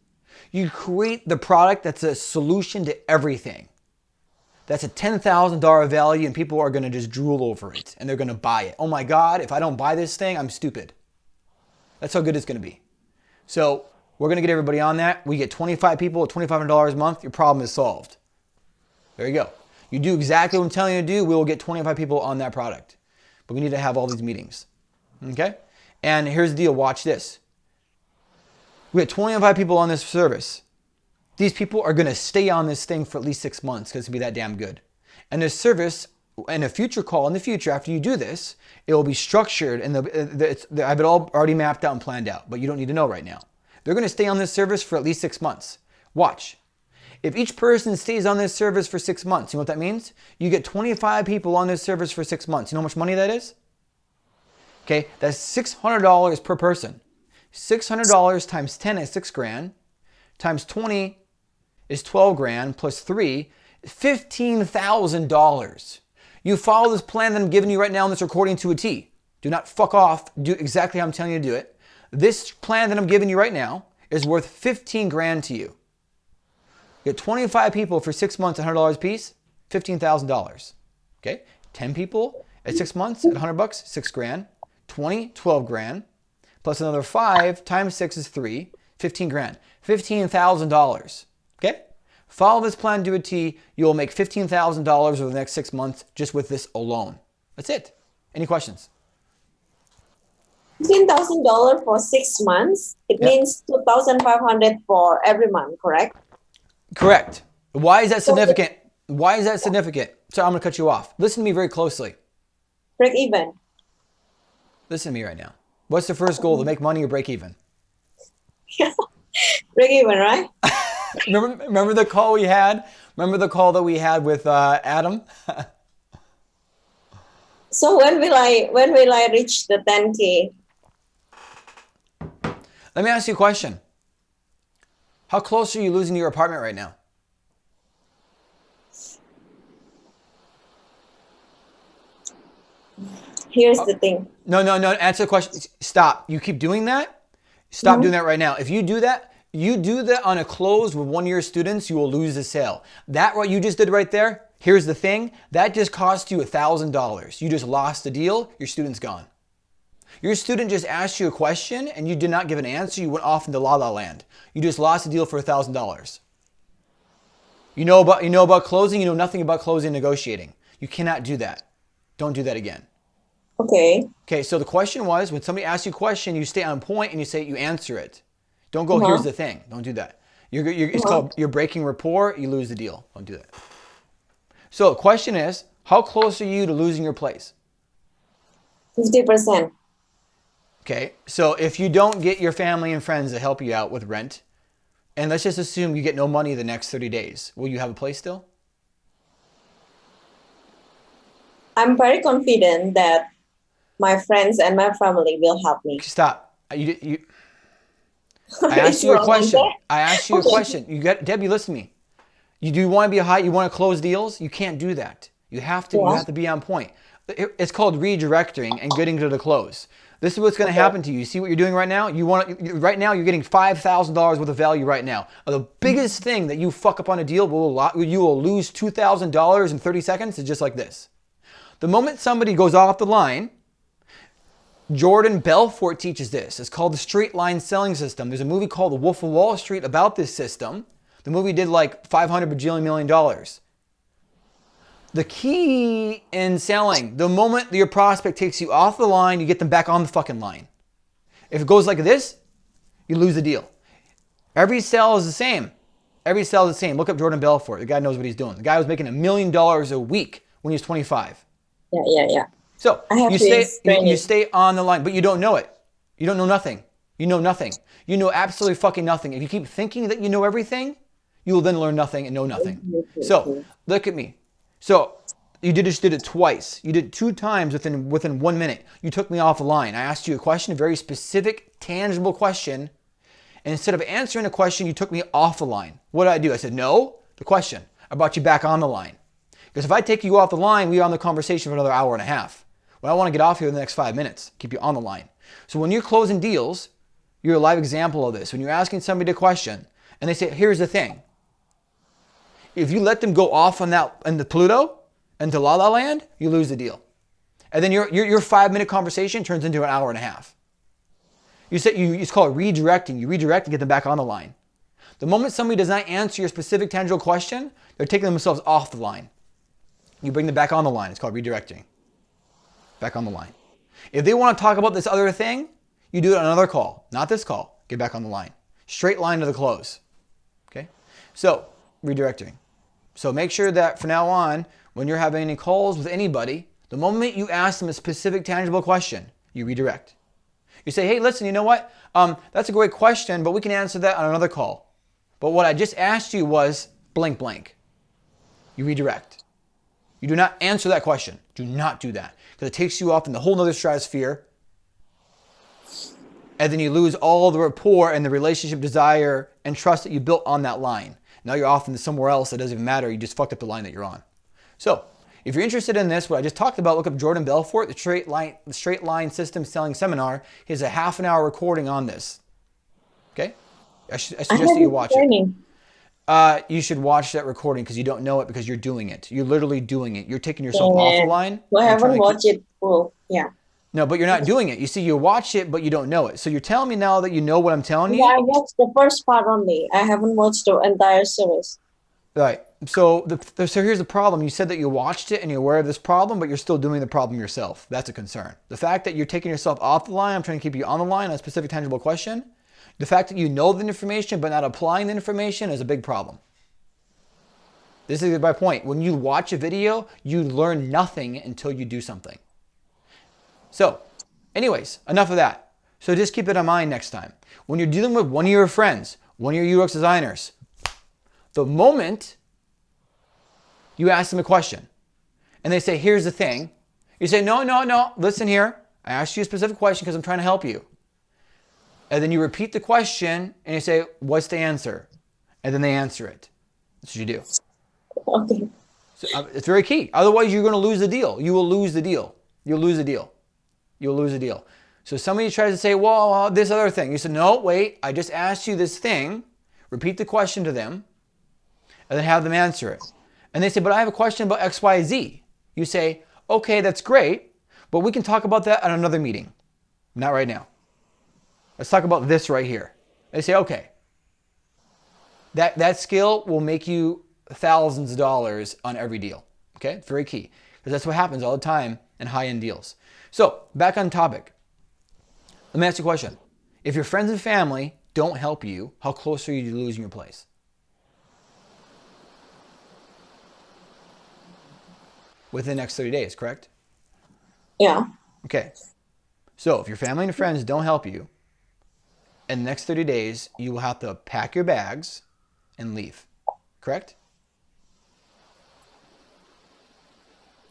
You create the product that's a solution to everything. That's a $10,000 value and people are going to just drool over it and they're going to buy it. Oh my God, if I don't buy this thing, I'm stupid. That's how good it's going to be. So we're going to get everybody on that. We get 25 people at $2,500 a month. Your problem is solved. There you go. You do exactly what I'm telling you to do. We will get 25 people on that product. But we need to have all these meetings. Okay? And here's the deal. Watch this. We have 25 people on this service. These people are going to stay on this thing for at least 6 months because it's going to be that damn good. And this service in a future call in the future, after you do this, it will be structured and I have it all already mapped out and planned out, but you don't need to know right now. They're going to stay on this service for at least 6 months. Watch. If each person stays on this service for 6 months, you know what that means? You get 25 people on this service for 6 months. You know how much money that is? Okay, that's $600 per person. $600 times 10 is $6,000, times 20 is 12 grand, plus 3, $15,000. You follow this plan that I'm giving you right now in this recording to a T. Do not fuck off. Do exactly how I'm telling you to do it. This plan that I'm giving you right now is worth 15 grand to you. You get 25 people for 6 months at $100 a piece, $15,000. Okay, 10 people at 6 months at $100, $6,000. 20, 12 grand, plus another 5 times 6 is 3, 15 grand, $15,000. Okay? Follow this plan to a T. You will make $15,000 over the next 6 months just with this alone. That's it. Any questions? $15,000 for 6 months. It means 2,500 for every month, correct? Correct. Why is that significant? Why is that significant? So I'm going to cut you off. Listen to me very closely. Break even. Listen to me right now. What's the first goal? To make money or break even? Break even, right? Remember the call we had? Remember the call that we had with Adam? So when will I reach the 10K? Let me ask you a question. How close are you losing your apartment right now? Here's the thing. No. Answer the question. Stop. You keep doing that? Stop doing that right now. If you do that on a close with one of your students, you will lose the sale. That what you just did right there, here's the thing. That just cost you $1,000. You just lost the deal. Your student's gone. Your student just asked you a question and you did not give an answer. You went off into la la land. You just lost the deal for $1,000. You know about closing. You know nothing about closing and negotiating. You cannot do that. Don't do that again. Okay. Okay, so the question was, when somebody asks you a question, you stay on point and you answer it. Don't go, here's the thing. Don't do that. It's called, you're breaking rapport, you lose the deal. Don't do that. So the question is, how close are you to losing your place? 50%. Okay, so if you don't get your family and friends to help you out with rent, and let's just assume you get no money the next 30 days, will you have a place still? I'm very confident that my friends and my family will help me. Stop. I asked you a question. I asked you a question. Debbie, listen to me. You want to be you want to close deals? You can't do that. You have to be on point. It's called redirecting and getting to the close. This is what's going to happen to you. You see what you're doing right now? Right now you're getting $5,000 worth of value right now. The biggest thing that you fuck up on a deal, you will lose $2,000 in 30 seconds is just like this. The moment somebody goes off the line, Jordan Belfort teaches this. It's called the straight line selling system. There's a movie called The Wolf of Wall Street about this system. The movie did like $500 bajillion million. The key in selling, the moment your prospect takes you off the line, you get them back on the fucking line. If it goes like this, you lose the deal. Every sale is the same. Look up Jordan Belfort. The guy knows what he's doing. The guy was making $1 million a week when he was 25. Yeah. So you stay on the line, but you don't know it. You don't know nothing. You know nothing. You know absolutely fucking nothing. If you keep thinking that you know everything, you will then learn nothing and know nothing. So look at me. So you just did it twice. You did it 2 times within 1 minute. You took me off the line. I asked you a question, a very specific, tangible question. And instead of answering a question, you took me off the line. What did I do? I said, no, the question. I brought you back on the line. Because if I take you off the line, we're on the conversation for another hour and a half. Well, I want to get off here in the next 5 minutes, keep you on the line. So when you're closing deals, you're a live example of this. When you're asking somebody a question and they say, here's the thing. If you let them go off on that, and the Pluto, and to La La Land, you lose the deal. And then your 5 minute conversation turns into an hour and a half. It's called redirecting. You redirect and get them back on the line. The moment somebody does not answer your specific tangible question, they're taking themselves off the line. You bring them back on the line. It's called redirecting. Back on the line. If they want to talk about this other thing, you do it on another call, not this call. Get back on the line. Straight line to the close. Okay? So, redirecting. So make sure that from now on, when you're having any calls with anybody, the moment you ask them a specific tangible question, you redirect. You say, hey, listen, you know what? That's a great question, but we can answer that on another call. But what I just asked you was blank blank. You redirect. You do not answer that question. Do not do that, because it takes you off in the whole nother stratosphere. And then you lose all the rapport and the relationship desire and trust that you built on that line. Now you're off into somewhere else that doesn't even matter. You just fucked up the line that you're on. So if you're interested in this, what I just talked about, look up Jordan Belfort, the Straight Line System Selling Seminar. He has a half-an-hour recording on this. Okay? I suggest that you watch it. You should watch that recording because you don't know it because you're doing it. You're literally doing it. You're taking yourself off the line. I haven't watched it full. Yeah. No, but you're not doing it. You see, you watch it, but you don't know it. So you're telling me now that you know what I'm telling you? Yeah, I watched the first part only. I haven't watched the entire series. Right. So so here's the problem. You said that you watched it and you're aware of this problem, but you're still doing the problem yourself. That's a concern. The fact that you're taking yourself off the line, I'm trying to keep you on the line on a specific tangible question. The fact that you know the information but not applying the information is a big problem. This is my point. When you watch a video, you learn nothing until you do something. So, anyways, enough of that. So just keep it in mind next time. When you're dealing with one of your friends, one of your UX designers, the moment you ask them a question and they say, here's the thing, you say, no, listen here. I asked you a specific question because I'm trying to help you. And then you repeat the question and you say, what's the answer? And then they answer it. That's what you do. Okay. So, it's very key. Otherwise, you're going to lose the deal. You will lose the deal. You'll lose the deal. You'll lose the deal. So somebody tries to say, well, this other thing. You said, no, wait, I just asked you this thing. Repeat the question to them and then have them answer it. And they say, but I have a question about X, Y, Z. You say, okay, that's great, but we can talk about that at another meeting. Not right now. Let's talk about this right here. They say, okay. That skill will make you thousands of dollars on every deal. Okay, it's very key. Because that's what happens all the time in high-end deals. So, back on topic. Let me ask you a question. If your friends and family don't help you, how close are you to losing your place? Within the next 30 days, correct? Yeah. Okay. So, if your family and friends don't help you, in the next 30 days, you will have to pack your bags and leave. Correct?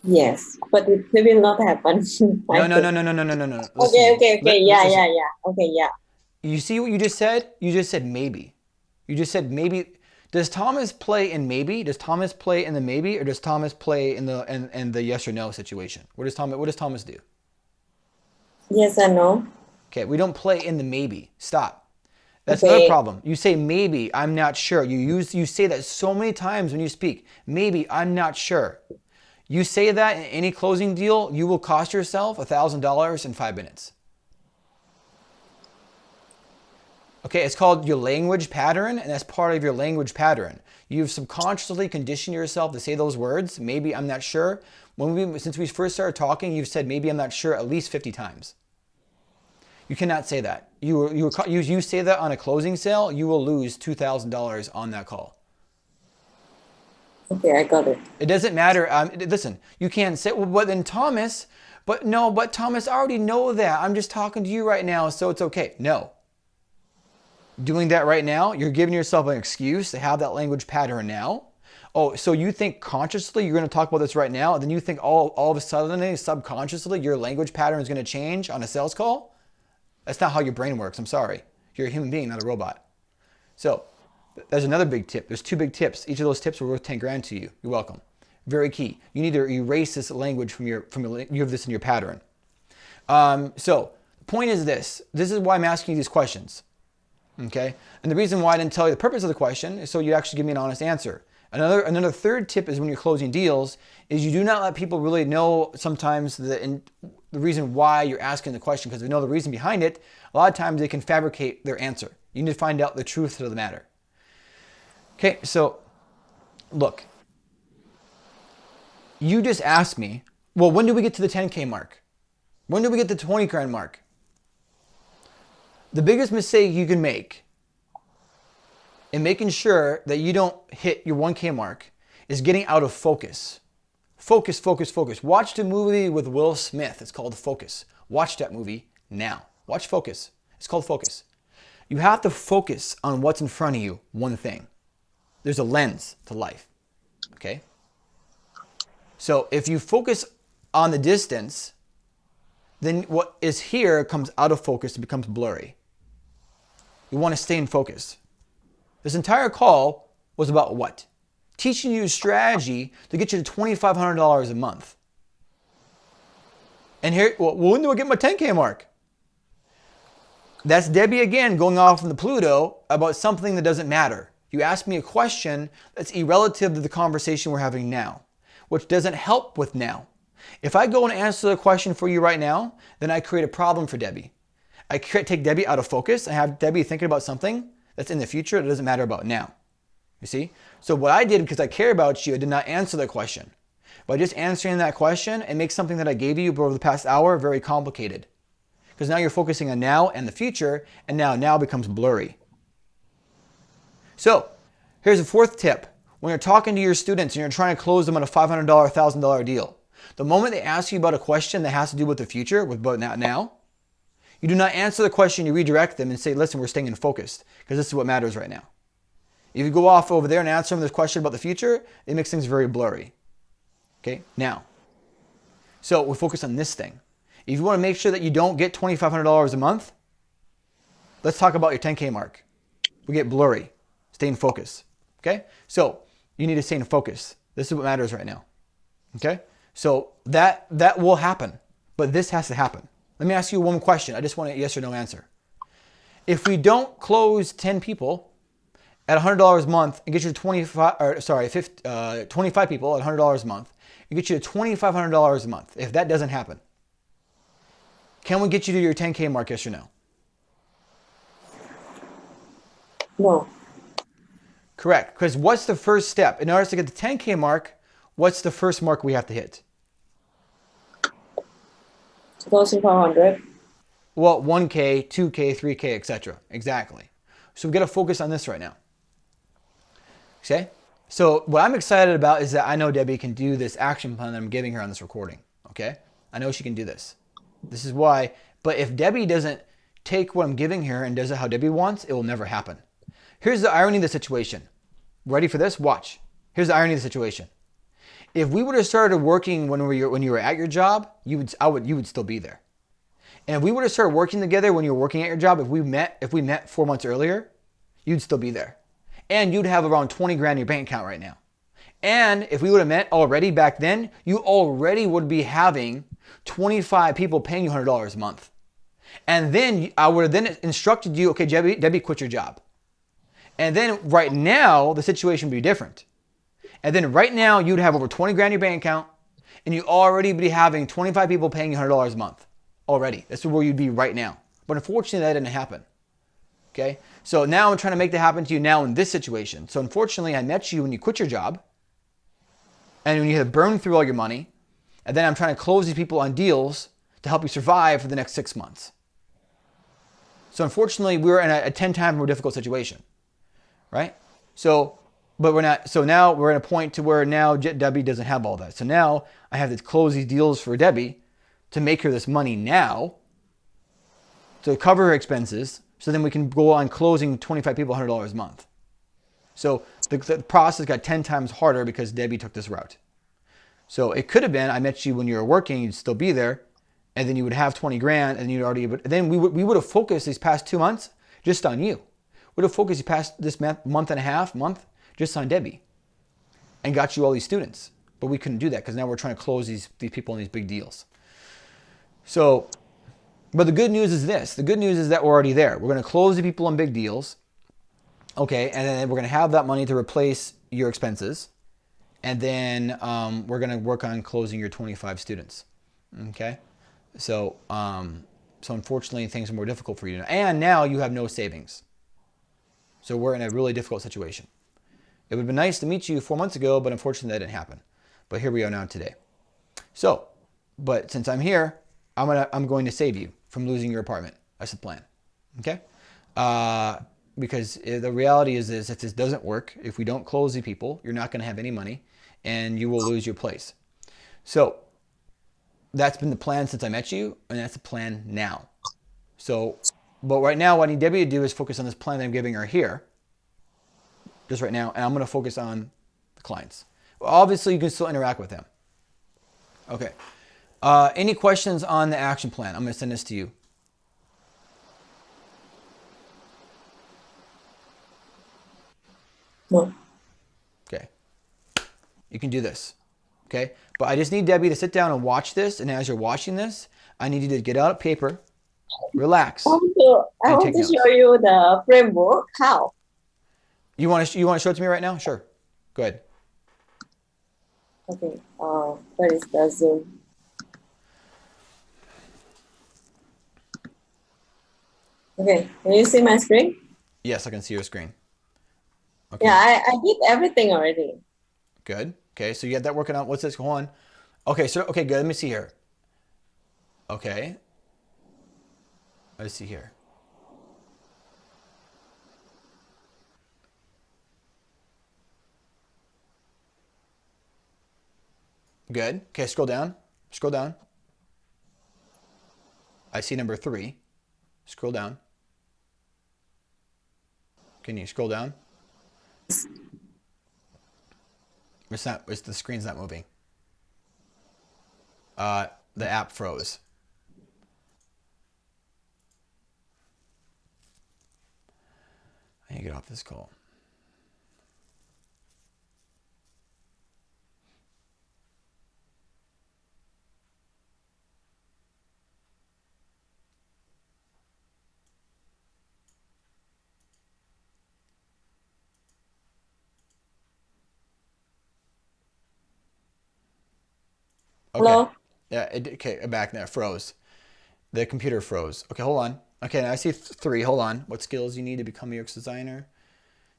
Yes, but it will not happen. No. Listen, Okay. Yeah. Okay, yeah. You see what you just said? You just said maybe. You just said maybe. Does Thomas play in maybe? Does Thomas play in the maybe, or does Thomas play in the yes or no situation? What does Thomas do? Yes and no. Okay, we don't play in the maybe. Stop. That's Okay. another problem. You say maybe, I'm not sure. You say that so many times when you speak. Maybe, I'm not sure. You say that in any closing deal, you will cost yourself $1,000 in 5 minutes. Okay, it's called your language pattern, and that's part of your language pattern. You've subconsciously conditioned yourself to say those words, maybe, I'm not sure. Since we first started talking, you've said maybe, I'm not sure at least 50 times. You cannot say that. You say that on a closing sale, you will lose $2,000 on that call. Okay, I got it. It doesn't matter. Listen, you can't say, well, but then Thomas, but Thomas, I already know that. I'm just talking to you right now, so it's okay. No. Doing that right now, you're giving yourself an excuse to have that language pattern now. Oh, so you think consciously you're going to talk about this right now, and then you think all of a sudden, subconsciously, your language pattern is going to change on a sales call? That's not how your brain works. I'm sorry. You're a human being, not a robot. So, there's another big tip. There's 2 big tips. Each of those tips are worth 10 grand to you. You're welcome. Very key. You need to erase this language from you have this in your pattern. So the point is this. This is why I'm asking you these questions. Okay? And the reason why I didn't tell you the purpose of the question is so you actually give me an honest answer. Another third tip is when you're closing deals is you do not let people really know sometimes the reason why you're asking the question, because if they know the reason behind it, a lot of times they can fabricate their answer. You need to find out the truth of the matter. Okay, so look, you just asked me, well, when do we get to the 10K mark? When do we get to the 20 grand mark? The biggest mistake you can make in making sure that you don't hit your 1K mark is getting out of focus. Focus, focus, focus. Watch the movie with Will Smith. It's called Focus. Watch that movie now. Watch Focus. It's called Focus. You have to focus on what's in front of you, one thing. There's a lens to life, okay? So if you focus on the distance, then what is here comes out of focus, it becomes blurry. You want to stay in focus. This entire call was about what? Teaching you a strategy to get you to $2,500 a month. And here, well, when do I get my 10K mark? That's Debbie again going off on the Pluto about something that doesn't matter. You ask me a question that's irrelative to the conversation we're having now, which doesn't help with now. If I go and answer the question for you right now, then I create a problem for Debbie. I take Debbie out of focus and have Debbie thinking about something that's in the future that doesn't matter about now. You see? So what I did, because I care about you, I did not answer the question. By just answering that question, it makes something that I gave you over the past hour very complicated. Because now you're focusing on now and the future, and now becomes blurry. So here's a fourth tip. When you're talking to your students and you're trying to close them on a $500, $1,000 deal, the moment they ask you about a question that has to do with the future, with about now, you do not answer the question, you redirect them and say, listen, we're staying in focus, because this is what matters right now. If you go off over there and answer them this question about the future, it makes things very blurry. Okay, now. So we focus on this thing. If you want to make sure that you don't get $2,500 a month, let's talk about your 10K mark. We get blurry. Stay in focus. Okay? So you need to stay in focus. This is what matters right now. Okay? So that will happen, but this has to happen. Let me ask you one question. I just want a yes or no answer. If we don't close 10 people at $100 a month and get you to 25 people at $100 a month, and get you to $2,500 a month, if that doesn't happen, can we get you to your 10K mark, yes or no? No. Correct. Because what's the first step? In order to get the 10K mark, what's the first mark we have to hit? 2,500. Well, 1K, 2K, 3K, etc. Exactly. So we got to focus on this right now. Okay? So what I'm excited about is that I know Debbie can do this action plan that I'm giving her on this recording. Okay? I know she can do this. This is why. But if Debbie doesn't take what I'm giving her and does it how Debbie wants, it will never happen. Here's the irony of the situation. Ready for this? Watch. Here's the irony of the situation. If we would have started working when you were at your job, you would still be there. And if we would have started working together when you were working at your job, if we met 4 months earlier, you'd still be there. And you'd have around 20 grand in your bank account right now. And if we would have met already back then, you already would be having 25 people paying you $100 a month. And then I would have then instructed you, okay, Debbie, quit your job. And then right now, the situation would be different. And then right now, you'd have over 20 grand in your bank account, and you already be having 25 people paying you $100 a month. Already. That's where you'd be right now. But unfortunately, that didn't happen. Okay? So now I'm trying to make that happen to you now in this situation. So unfortunately, I met you when you quit your job, and when you had burned through all your money, and then I'm trying to close these people on deals to help you survive for the next 6 months. So unfortunately, we're in a 10 times more difficult situation. Right? So, but we're not, so now we're at a point to where now Debbie doesn't have all that. So now I have to close these deals for Debbie to make her this money now to cover her expenses. So then we can go on closing 25 people $100 a month. So the process got 10 times harder because Debbie took this route. So it could have been, I met you when you were working, you'd still be there, and then you would have 20 grand, and you'd already, then we would have focused these past 2 months just on you. Would have focused past this month and a half, just on Debbie and got you all these students. But we couldn't do that because now we're trying to close these people in these big deals. So, but the good news is this. The good news is that we're already there. We're going to close the people on big deals. Okay, and then we're going to have that money to replace your expenses. And then we're going to work on closing your 25 students. Okay? So unfortunately, things are more difficult for you now. And now you have no savings. So we're in a really difficult situation. It would have been nice to meet you 4 months ago, but unfortunately that didn't happen. But here we are now today. So, but since I'm here, I'm going to save you from losing your apartment. That's the plan. Okay? Because the reality is this, if this doesn't work, if we don't close the people, you're not going to have any money and you will lose your place. So that's been the plan since I met you, and that's the plan now. So, but right now, what I need Debbie to do is focus on this plan that I'm giving her here, just right now, and I'm going to focus on the clients. Well, obviously, you can still interact with them. Okay. Any questions on the action plan? I'm going to send this to you. No. Okay. You can do this. Okay. But I just need Debbie to sit down and watch this. And as you're watching this, I need you to get out a paper, relax, I and want take to notes. show you the framework. How? You want to show it to me right now? Sure. Go ahead. Okay. Where is the Zoom? Okay. Can you see my screen? Yes, I can see your screen. Okay. Yeah, I did everything already. Good. Okay. So you got that working out. What's this? Go on. Okay. So, okay, good. Let me see here. Okay. Let's see here. Good. Okay, scroll down. Scroll down. I see number 3. Scroll down. Can you scroll down? It's not. It's the screen's not moving. The app froze. I need to get off this call. Okay. Hello? Yeah. Okay. Back there. Froze. The computer froze. Okay. Hold on. Okay. Now I see 3. Hold on. What skills you need to become a UX designer?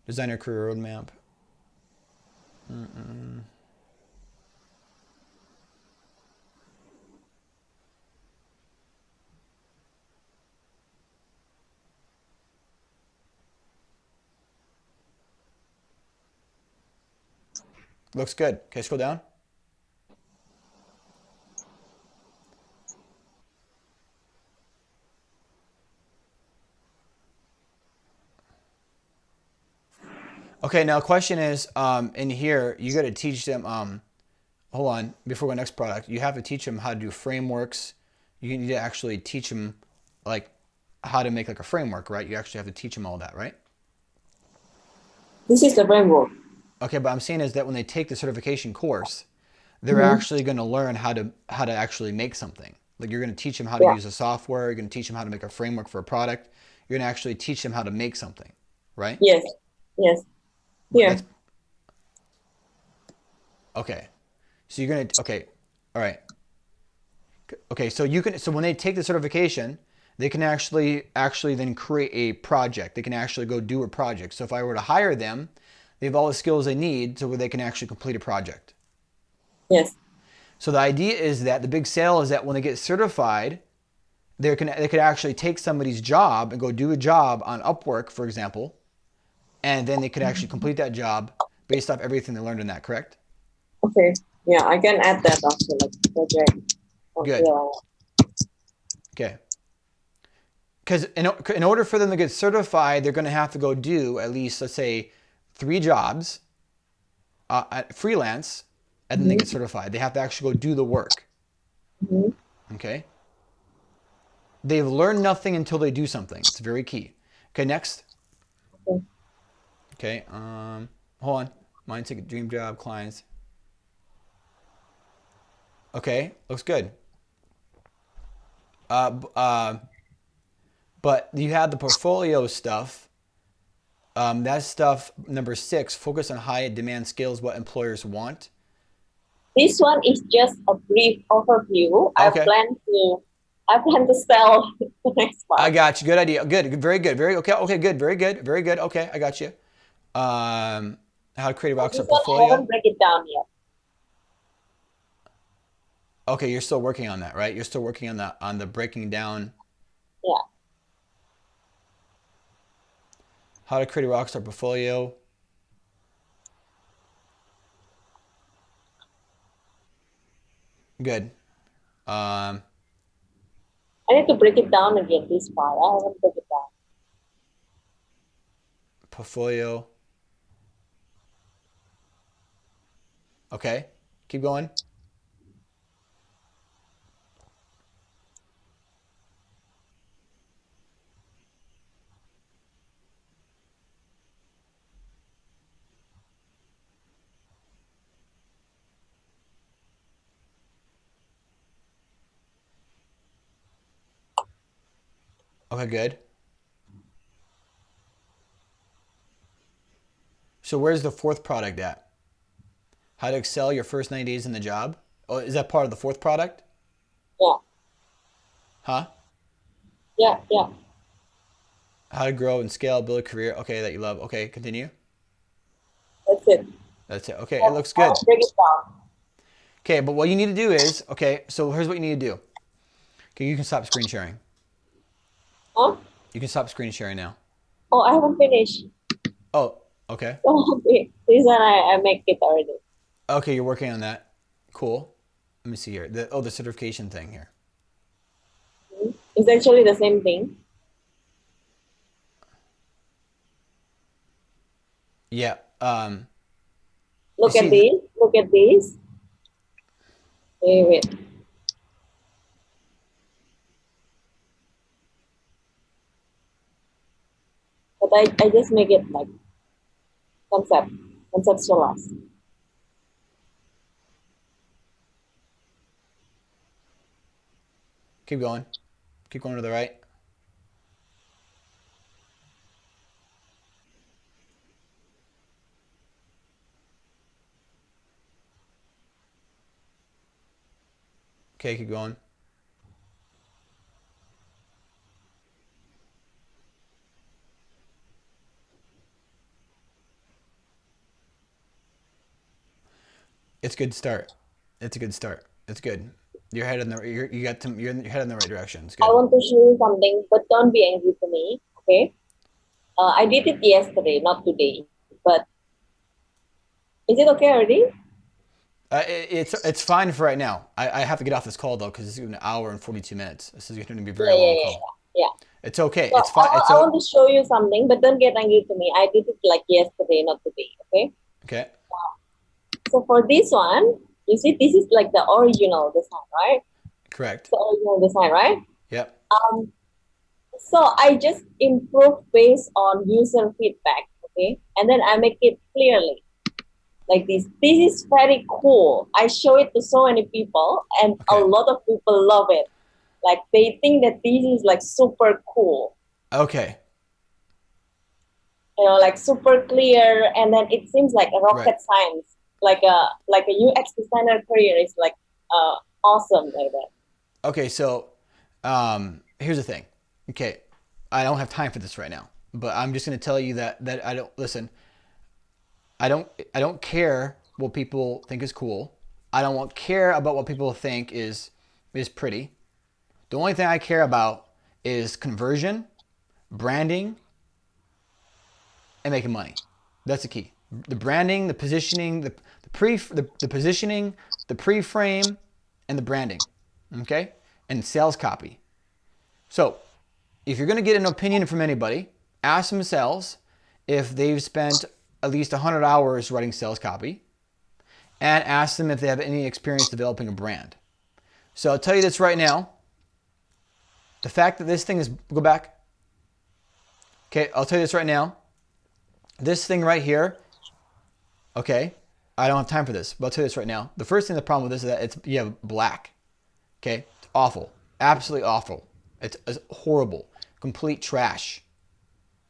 Designer career roadmap. Looks good. Okay. Scroll down. Okay. Now, question is, in here, you got to teach them. Hold on. Before we go next product, you have to teach them how to do frameworks. You need to actually teach them, like, how to make like a framework, right? You actually have to teach them all that, right? This is the framework. Okay, but I'm saying is that when they take the certification course, they're actually going to learn how to actually make something. Like you're going to teach them how to Yeah. use a software. You're going to teach them how to make a framework for a product. You're going to actually teach them how to make something, right? Yes. Yes. That's Here. okay. So you're going to okay, all right. Okay, so you can so when they take the certification, they can actually then create a project. They can actually go do a project. So if I were to hire them, they have all the skills they need so where they can actually complete a project. Yes. So the idea is that the big sale is that when they get certified, they could actually take somebody's job and go do a job on Upwork, for example, and then they could actually complete that job based off everything they learned in that. Correct? Okay. Yeah, I can add that after like project. Good. Yeah. Okay. Because in order for them to get certified, they're going to have to go do at least, let's say, 3 jobs at freelance, and then they get certified. They have to actually go do the work. Mhm. Okay. They've learned nothing until they do something. It's very key. Okay, next. Okay. Okay, hold on. Mindset, a dream job, clients. Okay, looks good. But you have the portfolio stuff. That stuff, number 6, focus on high demand skills, what employers want. This one is just a brief overview. Okay. I plan to sell the next I part. got you. Good idea. Good. Very good. Very okay. Okay. Good. Very good. Very good. Okay. I got you. How to create a This rockstar one I portfolio. haven't break it down yet. Okay. You're still working on that, right? You're still working on the breaking down. Yeah. How to create a rockstar portfolio. Good. I need to break it down again, this part. I haven't break it down. Portfolio. Okay. Keep going. Okay, good. So where's the fourth product at? How to excel your first 90 days in the job? Oh, is that part of the fourth product? Yeah, Huh? yeah. How to grow and scale, build a career. Okay, that you love. Okay, continue. That's it. That's it. Okay, it Yeah, looks good. I'll break it down. Okay, but what you need to do is, okay, so here's what you need to do. Okay, you can stop screen sharing. Huh? You can stop screen sharing now. Oh, I haven't finished. Oh, okay. Oh, okay. This one I make it already. Okay, you're working on that. Cool. Let me see here. The certification thing here. It's actually the same thing. Yeah. You Look at see, this. Look at this. Wait. But I just make it like concept, conceptualize. keep going. Keep going to the right. Okay, keep going. It's a good start. It's a good start. It's good. You're headed in the you got to you're headed in the right direction. It's I good. want to show you something, but don't be angry to me. Okay. I did it yesterday, not today. But is it okay already? It's fine for right now. I have to get off this call though because it's an hour and 42 minutes. This is going to be a very Yeah, yeah, long yeah, call. yeah. Yeah. It's okay. So It's fine. I want to show you something, but don't get angry to me. I did it like yesterday, not today. Okay. okay. So for this one, you see, this is like the original design, right? Correct. The original design, right? Yep. Um, so I just improve based on user feedback, okay? And then I make it clearly like this. This is very cool. I show it to so many people, and a Okay. lot of people love it. Like they think that this is like super cool, Okay. like super clear, and then it seems like a Right. rocket science, like a UX designer career is like awesome like that. Okay. So, here's the thing. Okay, I don't have time for this right now, but I'm just going to tell you that I don't listen. I don't care what people think is cool. I don't want care about what people think is pretty. The only thing I care about is conversion, branding, and making money. That's the key. The branding, the positioning, the positioning, the pre-frame, and the branding. Okay? And sales copy. So, if you're going to get an opinion from anybody, ask themselves if they've spent at least 100 hours writing sales copy, and ask them if they have any experience developing a brand. So I'll tell you this right now. The fact that this thing is, go back. Okay, I'll tell you this right now. This thing right here, okay, I don't have time for this, but I'll tell you this right now. The first thing, the problem with this is that you have black. Okay, it's awful. Absolutely awful. It's horrible. Complete trash.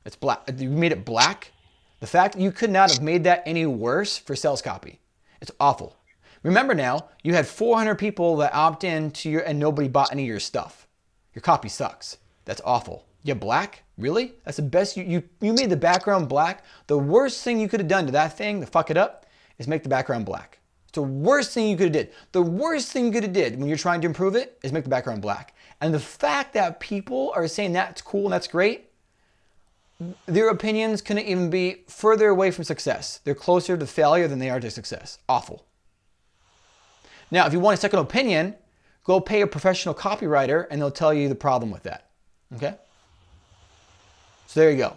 It's black. You made it black. The fact that you could not have made that any worse for sales copy. It's awful. Remember now, you had 400 people that opt in to your, and nobody bought any of your stuff. Your copy sucks. That's awful. You have black? Really? That's the best. You made the background black. The worst thing you could have done to that thing to fuck it up is make the background black. It's the worst thing you could have did. The worst thing you could have did when you're trying to improve it is make the background black. And the fact that people are saying that's cool and that's great, their opinions couldn't even be further away from success. They're closer to failure than they are to success. Awful. Now, if you want a second opinion, go pay a professional copywriter and they'll tell you the problem with that. Okay? So there you go.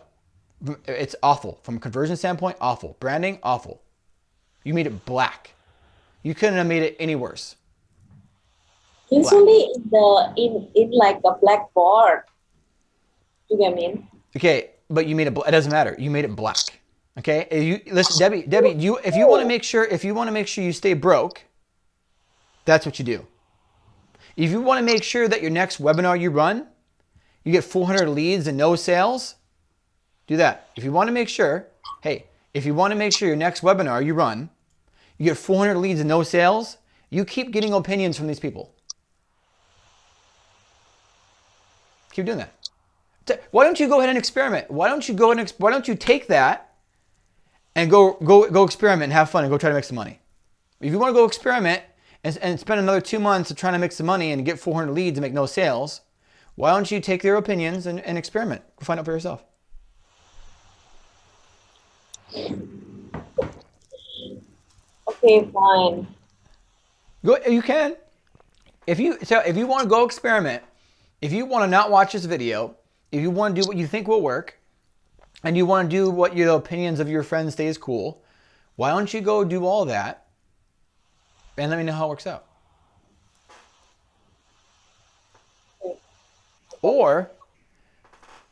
It's awful. From a conversion standpoint, awful. Branding, awful. You made it black. You couldn't have made it any worse. Usually in like a blackboard. You get me? Okay, but you made it. It doesn't matter. You made it black. Okay. Listen, Debbie. If you want to make sure you stay broke, that's what you do. If you want to make sure that your next webinar you run, you get 400 leads and no sales, do that. If you want to make sure, if you want to make sure your next webinar you run, you get 400 leads and no sales, you keep getting opinions from these people. Keep doing that. Why don't you go ahead and experiment? Why don't you take that and go experiment and have fun and go try to make some money? If you want to go experiment and spend another 2 months trying to make some money and get 400 leads and make no sales, why don't you take their opinions and experiment? Go find out for yourself. Okay, fine. Go. You can. If you want to go experiment, if you want to not watch this video, if you want to do what you think will work, and you want to do what your opinions of your friends say is cool, why don't you go do all that and let me know how it works out? Or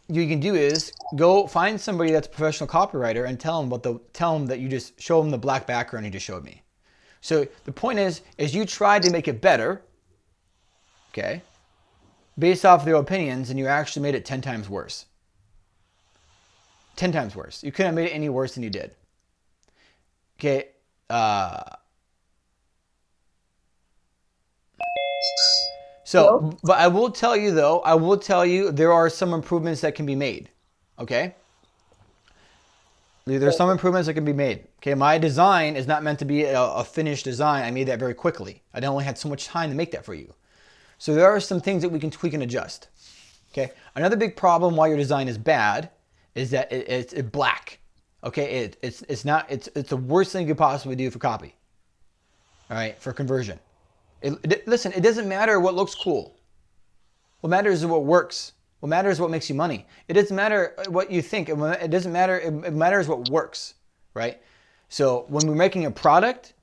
you can do is go find somebody that's a professional copywriter and tell them that you just show them the black background you just showed me. So the point is you tried to make it better, okay, based off their opinions, and you actually made it 10 times worse. 10 times worse. You couldn't have made it any worse than you did. Okay. So, but I will tell you there are some improvements that can be made. Okay. There's some improvements that can be made. Okay. My design is not meant to be a finished design. I made that very quickly. I only had so much time to make that for you. So there are some things that we can tweak and adjust. Okay. Another big problem why your design is bad is that it's black. Okay. It's the worst thing you could possibly do for copy. All right. For conversion. Listen, it doesn't matter what looks cool. What matters is what works. What matters is what makes you money. It doesn't matter what you think. It doesn't matter. It matters what works, right? So when we're making a product,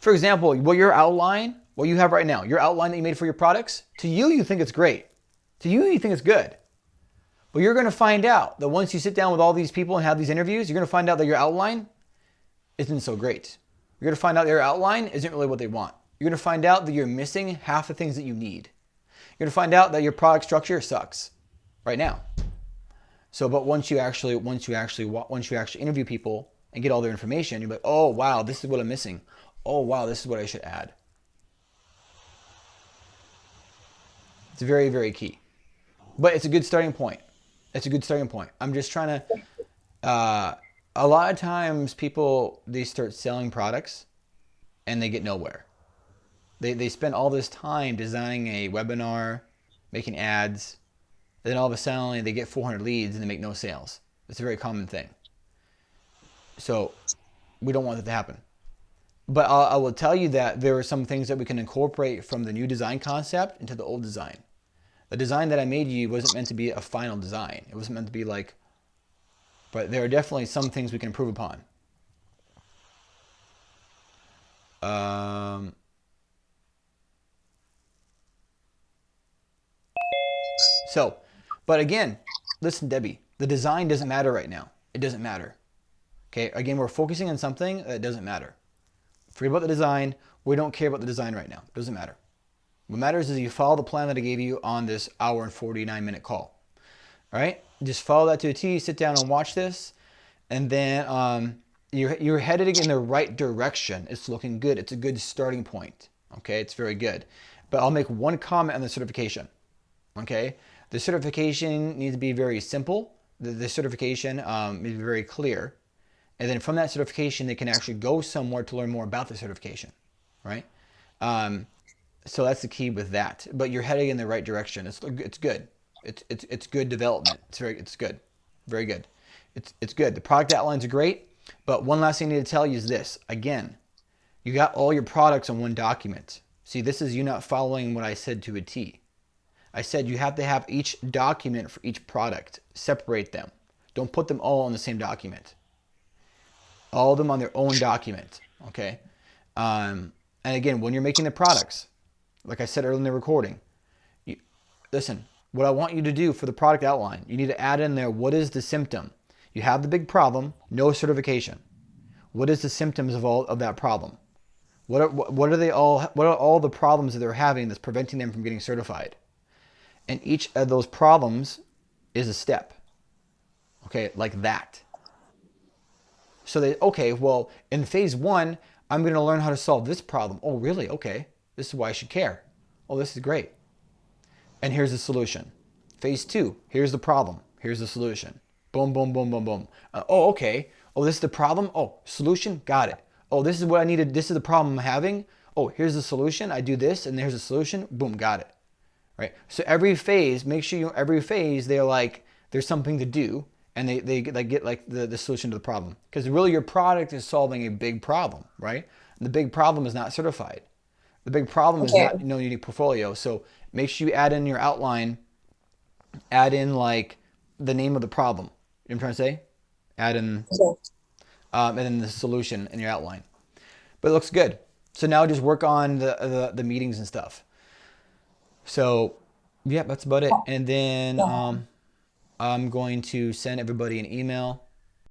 for example, what you have right now, your outline that you made for your products, to you think it's great. To you think it's good. But you're going to find out that once you sit down with all these people and have these interviews, you're going to find out that your outline isn't so great. You're going to find out their outline isn't really what they want. You're going to find out that you're missing half the things that you need. You're going to find out that your product structure sucks right now. So, but once you actually interview people and get all their information, you're like, oh wow, this is what I'm missing. Oh wow, this is what I should add. It's very, very key. But it's a good starting point. I'm just trying to, a lot of times people, they start selling products and they get nowhere. They spend all this time designing a webinar, making ads, and then all of a sudden they get 400 leads and they make no sales. It's a very common thing. So we don't want that to happen. But I will tell you that there are some things that we can incorporate from the new design concept into the old design. The design that I made you wasn't meant to be a final design. It wasn't meant to be like, but there are definitely some things we can improve upon. So, but again, listen, Debbie, the design doesn't matter right now. It doesn't matter. Okay, again, we're focusing on something that doesn't matter. Forget about the design. We don't care about the design right now. It doesn't matter. What matters is you follow the plan that I gave you on this hour and 49-minute call. All right? Just follow that to a T, sit down and watch this, and then you're headed in the right direction. It's looking good. It's a good starting point. Okay? It's very good. But I'll make one comment on the certification. Okay? The certification needs to be very simple. The certification needs to be very clear. And then from that certification, they can actually go somewhere to learn more about the certification, right? So that's the key with that. But you're heading in the right direction. It's good. It's good development. It's good, very good. It's good. The product outlines are great. But one last thing I need to tell you is this. Again, You got all your products in one document. See, this is you not following what I said to a T. I said you have to have each document for each product. Separate them. Don't put them all in the same document. All of them on their own document. Okay? And again, when you're making the products, like I said earlier in the recording, listen, what I want you to do for the product outline, you need to add in there, what is the symptom? You have the big problem, no certification. What is the symptoms of that problem? What are all the problems that they're having that's preventing them from getting certified? And each of those problems is a step. Okay, like that. So okay, well, in phase 1, I'm going to learn how to solve this problem. Oh, really? Okay. This is why I should care. Oh, this is great. And here's the solution. Phase 2, here's the problem. Here's the solution. Boom, boom, boom, boom, boom. Oh, okay. Oh, this is the problem. Oh, solution. Got it. Oh, this is what I needed. This is the problem I'm having. Oh, here's the solution. I do this, and there's a solution. Boom, got it. Right. So every phase, make sure every phase they're like there's something to do, and they get like the solution to the problem. Because really, your product is solving a big problem, right? And the big problem is not certified. The big problem is not no unique portfolio. So make sure you add in your outline. Add in like the name of the problem. You know what I'm trying to say? Add in. And then the solution in your outline. But it looks good. So now just work on the meetings and stuff. So yeah, that's about it. And then I'm going to send everybody an email